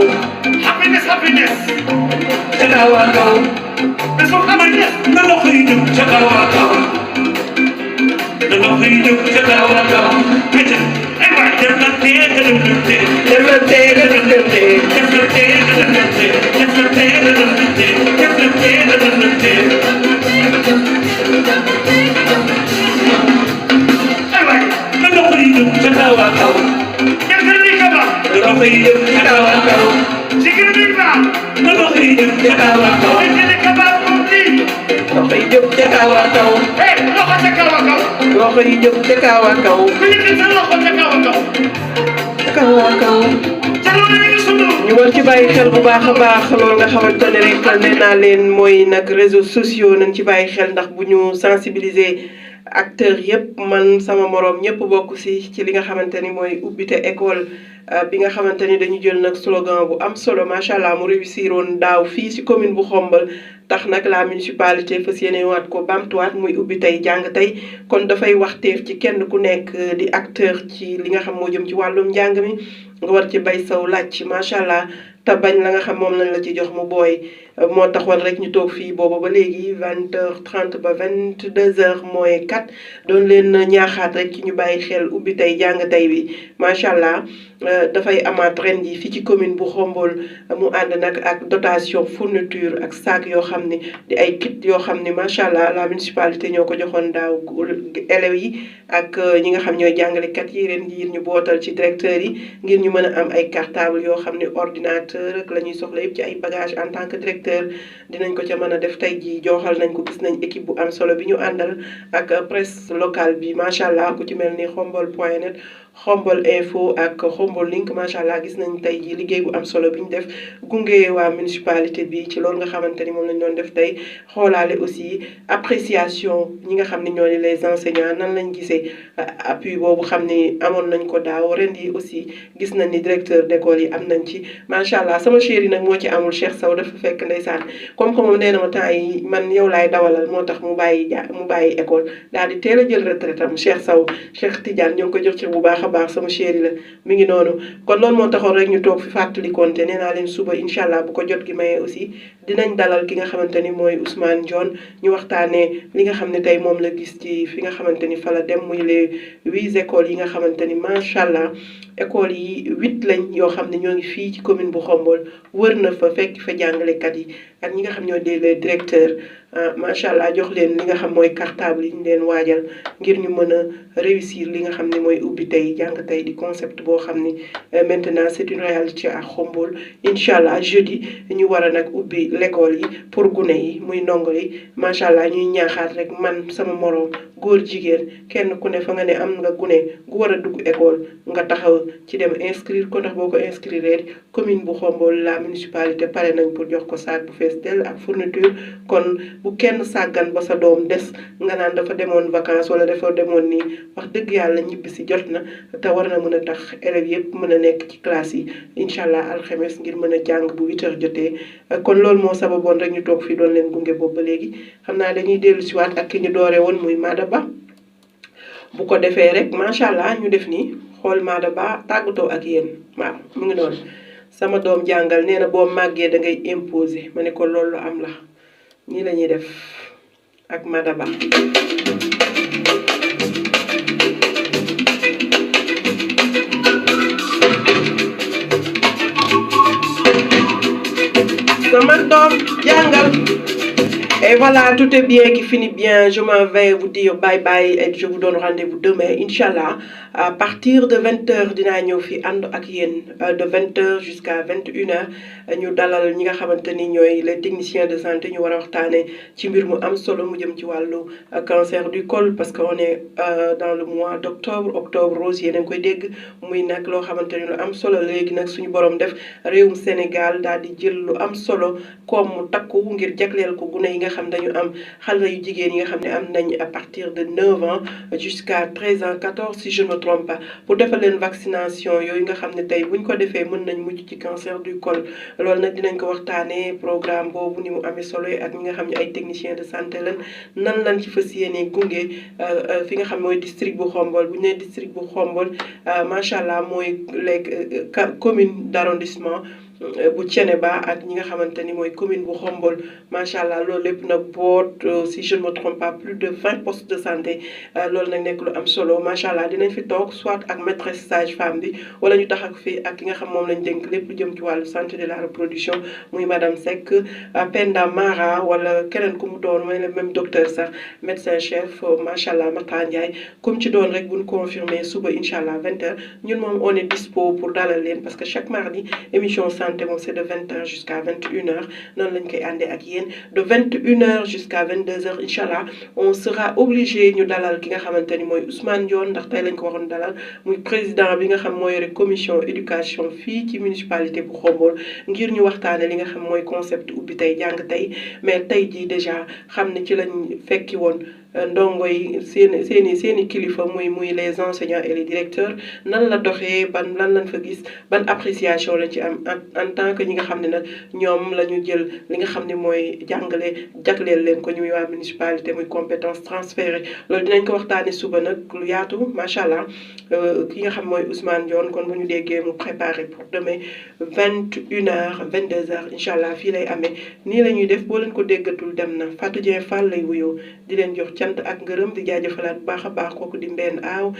happiness Cakawa kaw That's what happiness na loxo yi jëm Cakawa kaw na loxo yi jëm Cakawa kaw ay waay dem na tee dem na tee dem na tee dem na tee dem na tee dem na tee dem na tee dem na tee dem na tee dem na tee ay waay na loxo yi jëm Cakawa kaw loxo yi jëm ca kaw a kaw na loxo yi jëm ca kaw a kaw loxo yi jëm ca kaw a kaw loxo yi jëm ca kaw a kaw ca kaw a kaw ñu war ci bàyyi xel bu baax a baax loolu nga xamante ne rek nee naa leen mooy nag réseaux sociaux nañ ci bàyyi xel ndax bu ñu sensibiliser acteurs yëpp man sama moroom ñëpp bokk ci li nga xamante ni mooy ubbite école bi nga xamante ni dañu jël nag slogan bu am solo macha allah mu réussir woon daaw fii ci commune bu Xombal tax nag la municipalité fas yéene waat ko bamtuwaat muy ubbi tey jàng tey kon dafay waxteef ci kenn ku nekk di acteur ci li nga xam moo jëm ci wàllum njàng mi nga war ci bay saw laaj macha allah te bañ la nga xam moom lañ la ci jox mu booy moo taxoon rek ñu toog fii boobu ba léegi 20h30 ba 22h moins 4 doon leen ñaaxaat rek ci ñu bàyyi xel ubbi tey jàng tey bi macha allah dafay amaat ren ji fii ci commune bu Xombol mu ànd nag ak dotation fourniture ak sac yoo xam ne di ay kit yoo xam ne macha allah la municipalité ñoo ko joxoon daaw élèves yi ak ñi nga xam ñooy jàngalekat yi ren ji ñu bootal ci directeurs yi ngir ñu mën a am ay cartable yoo xam ne ordinateur rek la ñuy soxla yëpp ci ay bagages en tant que directeur dinañ ko ca mën a def tey jii jooxal nañ ko gis nañ équipe bu am solo bi ñu àndal ak presse locale bi macha allah ku ci mel ni xombol.net Xombol info ak Xombol link macha allah gis nañ tey jii liggéey bu am solo bi ñu def gunge waa municipalité bi ci loolu nga xamante ni moom lañ doon def tey xoolaale aussi appréciation ñi nga xam ne ñoo di les enseignants nan lañ gisee appui boobu xam ni amoon nañ ko daaw ren yi aussi gis nañ ni directeur d'école yi am nañ ci macha allah sama chéri nag moo ci amul Cheikh Sow dafa fekk ndeysaan comme que moom nee na ma temps yi man yow laay dawalal moo tax mu bàyyi école daal di teel a jël retraite am Cheikh Sow Cheikh Tidiane ñoo ngi ko jox ci bu baax a baax sama chéri la mi ngi noonu kon loolu moo taxoon rek ñu toog fi fàttali konte nee naa leen suba incha allah bu ko jot gi mayee aussi dinañ dalal ki nga xamante ni mooy Ousmane Dione ñu waxtaanee li nga xam ne tey moom la gis ci fi nga xamante ni fa la dem muy les 8 écoles yi nga xamante ni macha allah écoles yi 8 lañ yoo xam ne ñoo ngi fii ci commune bu Khombole wër na fa fekk fa jàngalekat yi ak ñi nga xam ñoo di les directeurs macha allah jox leen li nga xam mooy cartable yi ñu leen waajal ngir ñu mën a réussir li nga xam ne mooy ubbi tey jàng tey di concept boo xam ni maintenant c'est une réalité à Khombole incha allah jeudi ñu war a nag ubbi l'école yi pour gune yi muy ndongo yi macha allah ñuy ñaaxaat rek man sama moroom góor jigéen kenn ku ne fa nga ne am nga gune gu war a dugg école nga taxaw ci dem inscrire ko ndax boo ko inscrire commune bu Khombole la municipalité pare nañ pour jox ko saak bu fees dell ak fourniture kon bu kenn sàggan ba sa doom des nga naan dafa demoon vacances wala dafa demoon nii wax dëgg yàlla ñibbi si jot na te war na mën a tax élèves yëpp mën a nekk ci classe yi incha allah alxames ngir mën a jàng bu 8h jotee kon loolu moo sababoon rek ñu toog fii doon leen gunge boobu ba léegi xam naa dañuy dellu si waat ak ki ñu doore woon muy Maada Ba bu ko defee rek macha allah ñu def nii xool Maada Ba tàggatoo ak yéen waaw mu ngi noonu sama doom jàngal nee na boo màggee da ngay imposer ma ne ko loolu am la nii la ñuy def ak Maada Ba sama doom jàngal. Et voilà, tout est bien qui finit bien. Je m'en vais vous dire bye bye et je vous donne rendez-vous demain, Inch'Allah. À partir de 20h, dina ñëw fi ànd ak yéen de 20h jusqu'à 21h. ñu dalal ñi nga xamante ni ñooy les techniciens de santé ñu war a waxtaanee ci mbir mu am solo mu jëm ci wàllu cancer du col parce que on est dans le mois d'octobre octobre rose yéen a ngi koy dégg muy nag loo xamante ni lu am solo léegi nag suñu borom def réewum Sénégal daal di jël lu am solo comme mu takku ngir jagleel ko gune yi nga xam dañu am xale yu jigéen yi nga xam ne am nañ à partir de 9 ans jusqu'à 13 ans 14 si je ne me trompe pas pour defal leen vaccination yooyu nga xam ne tey buñ ko defee mën nañ mucc ci cancer du col loolu nag dinañ ko waxtaanee programme boobu ni mu amee solo ak ñi nga xam ne ay techniciens de santé lañ nan lañ ci fas yéene gunge fi nga xam mooy district bu Khombole bu ñu nee district bu Khombole macha allah mooy les communes d'arrondissement bu Thiénaba ak ñi nga xamante ni mooy commune bu Khombole macha allah loolu lépp nag boot si je ne me trompe pas plus de 20 postes de santé loolu nag nekk lu am solo macha allah dinañ fi toog soit ak maîtresse sage-femme bi wala ñu tax ak fii ak ki nga xam moom lañ dénk lépp lu jëm ci wàllu santé de la reproduction muy madame Seck Penda Mara wala keneen ku mu doon mooy le même docteur sax médecin chef macha allah Mata Ndiaye comme ci doon rek bu ñu confirmé suba incha allah 20h ñun moom on est dispo pour dalal leen parce que chaque mardi émission bon, c'est de 20h jusqu'à 21h. Non, de 21h jusqu'à 22h, Inch'Allah, on sera obligé de dalal ki nga xamanteni moy Ousmane Dione ndax tay lañ ko waxon dalal muy président bi nga xam moy rek commission éducation fi ci municipalité bu Khombole ngir ñu waxtaane li nga xam moy concept ubbi tay jang tay mais tay ji déjà xam ne ci lañ fekki won ndongo yi seeni kilifa muy les enseignants et les directeurs nan la doxé ban lan lañ fa gis ban appréciation la ci am en tant que ñi nga xam ne nag ñoom la ñu jël li nga xam ne mooy jàngale jagleel leen ko ñuy waa municipalité muy compétence transférée loolu dinañ ko waxtaane suba nag lu yaatu macha allah ki nga xam mooy Ousmane Dione kon bu ñu déggee mu préparé pour demain 21h 22h incha allah fii lay amee nii la ñuy def boo leen ko déggatul dem na Fatou Dieng Fall lay wuyoo di leen jox cant ak ngërëm di jaajëfalaat bu baax a baax kooku di Mbène Aw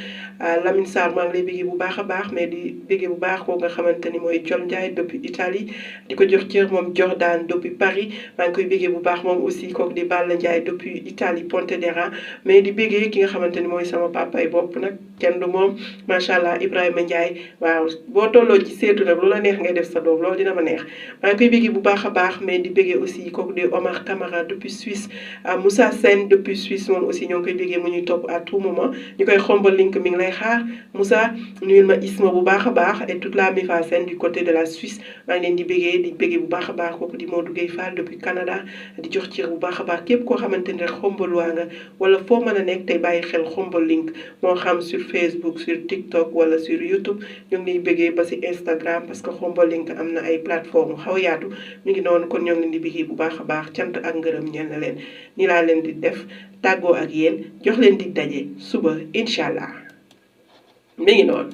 Lamine Sarr maa ngi lay bégee bu baax a baax mais di bégee bu baax kooku nga xamante ni mooy John Ndiaye depuis Italie di ko jox cër moom Jordan depuis Paris maa ngi koy bégee bu baax moom aussi kooku di Balla Ndiaye depuis Italie Pontedera mais di bégee ki nga xamante ni mooy sama papay bopp nag kenn du moom macha allah Ibrahima Ndiaye waaw boo tolloo ci seetu nag lu la neex ngay def sa doom loolu dina ma neex maa ngi koy bégee bu baax a baax mais di bégee aussi kooku di Omar Camara depuis Suisse Moussa Sène depuis Suisse moom aussi ñoo ngi koy bégee mu ñuy topp à tout moment ñu koy xombal link mi ngi lay xaar Moussa nuyul ma Isma bu baax a baax et toute la Mifa Sène du côté de la Suisse maa ngi leen di bégee bu baax a baax kooku di Modou Gueye Fall depuis Canada di jox cër bu baax a baax képp koo xamante ni rek xombal waa nga wala foo mën a nekk tey bàyyi xel xombal link moo xam sur Facebook sur TikTok wala sur YouTube ñu ngi lay bégee ba si Instagram parce que xombal link am na ay plateforme xaw yaatu ñu ngi noonu kon ñoo ngi leen di bégee bu baax a baax cant ak ngërëm ñeel na leen ni laa leen di def tàggoo ak yéen jox leen di daje suba incha allah mi ngi noonu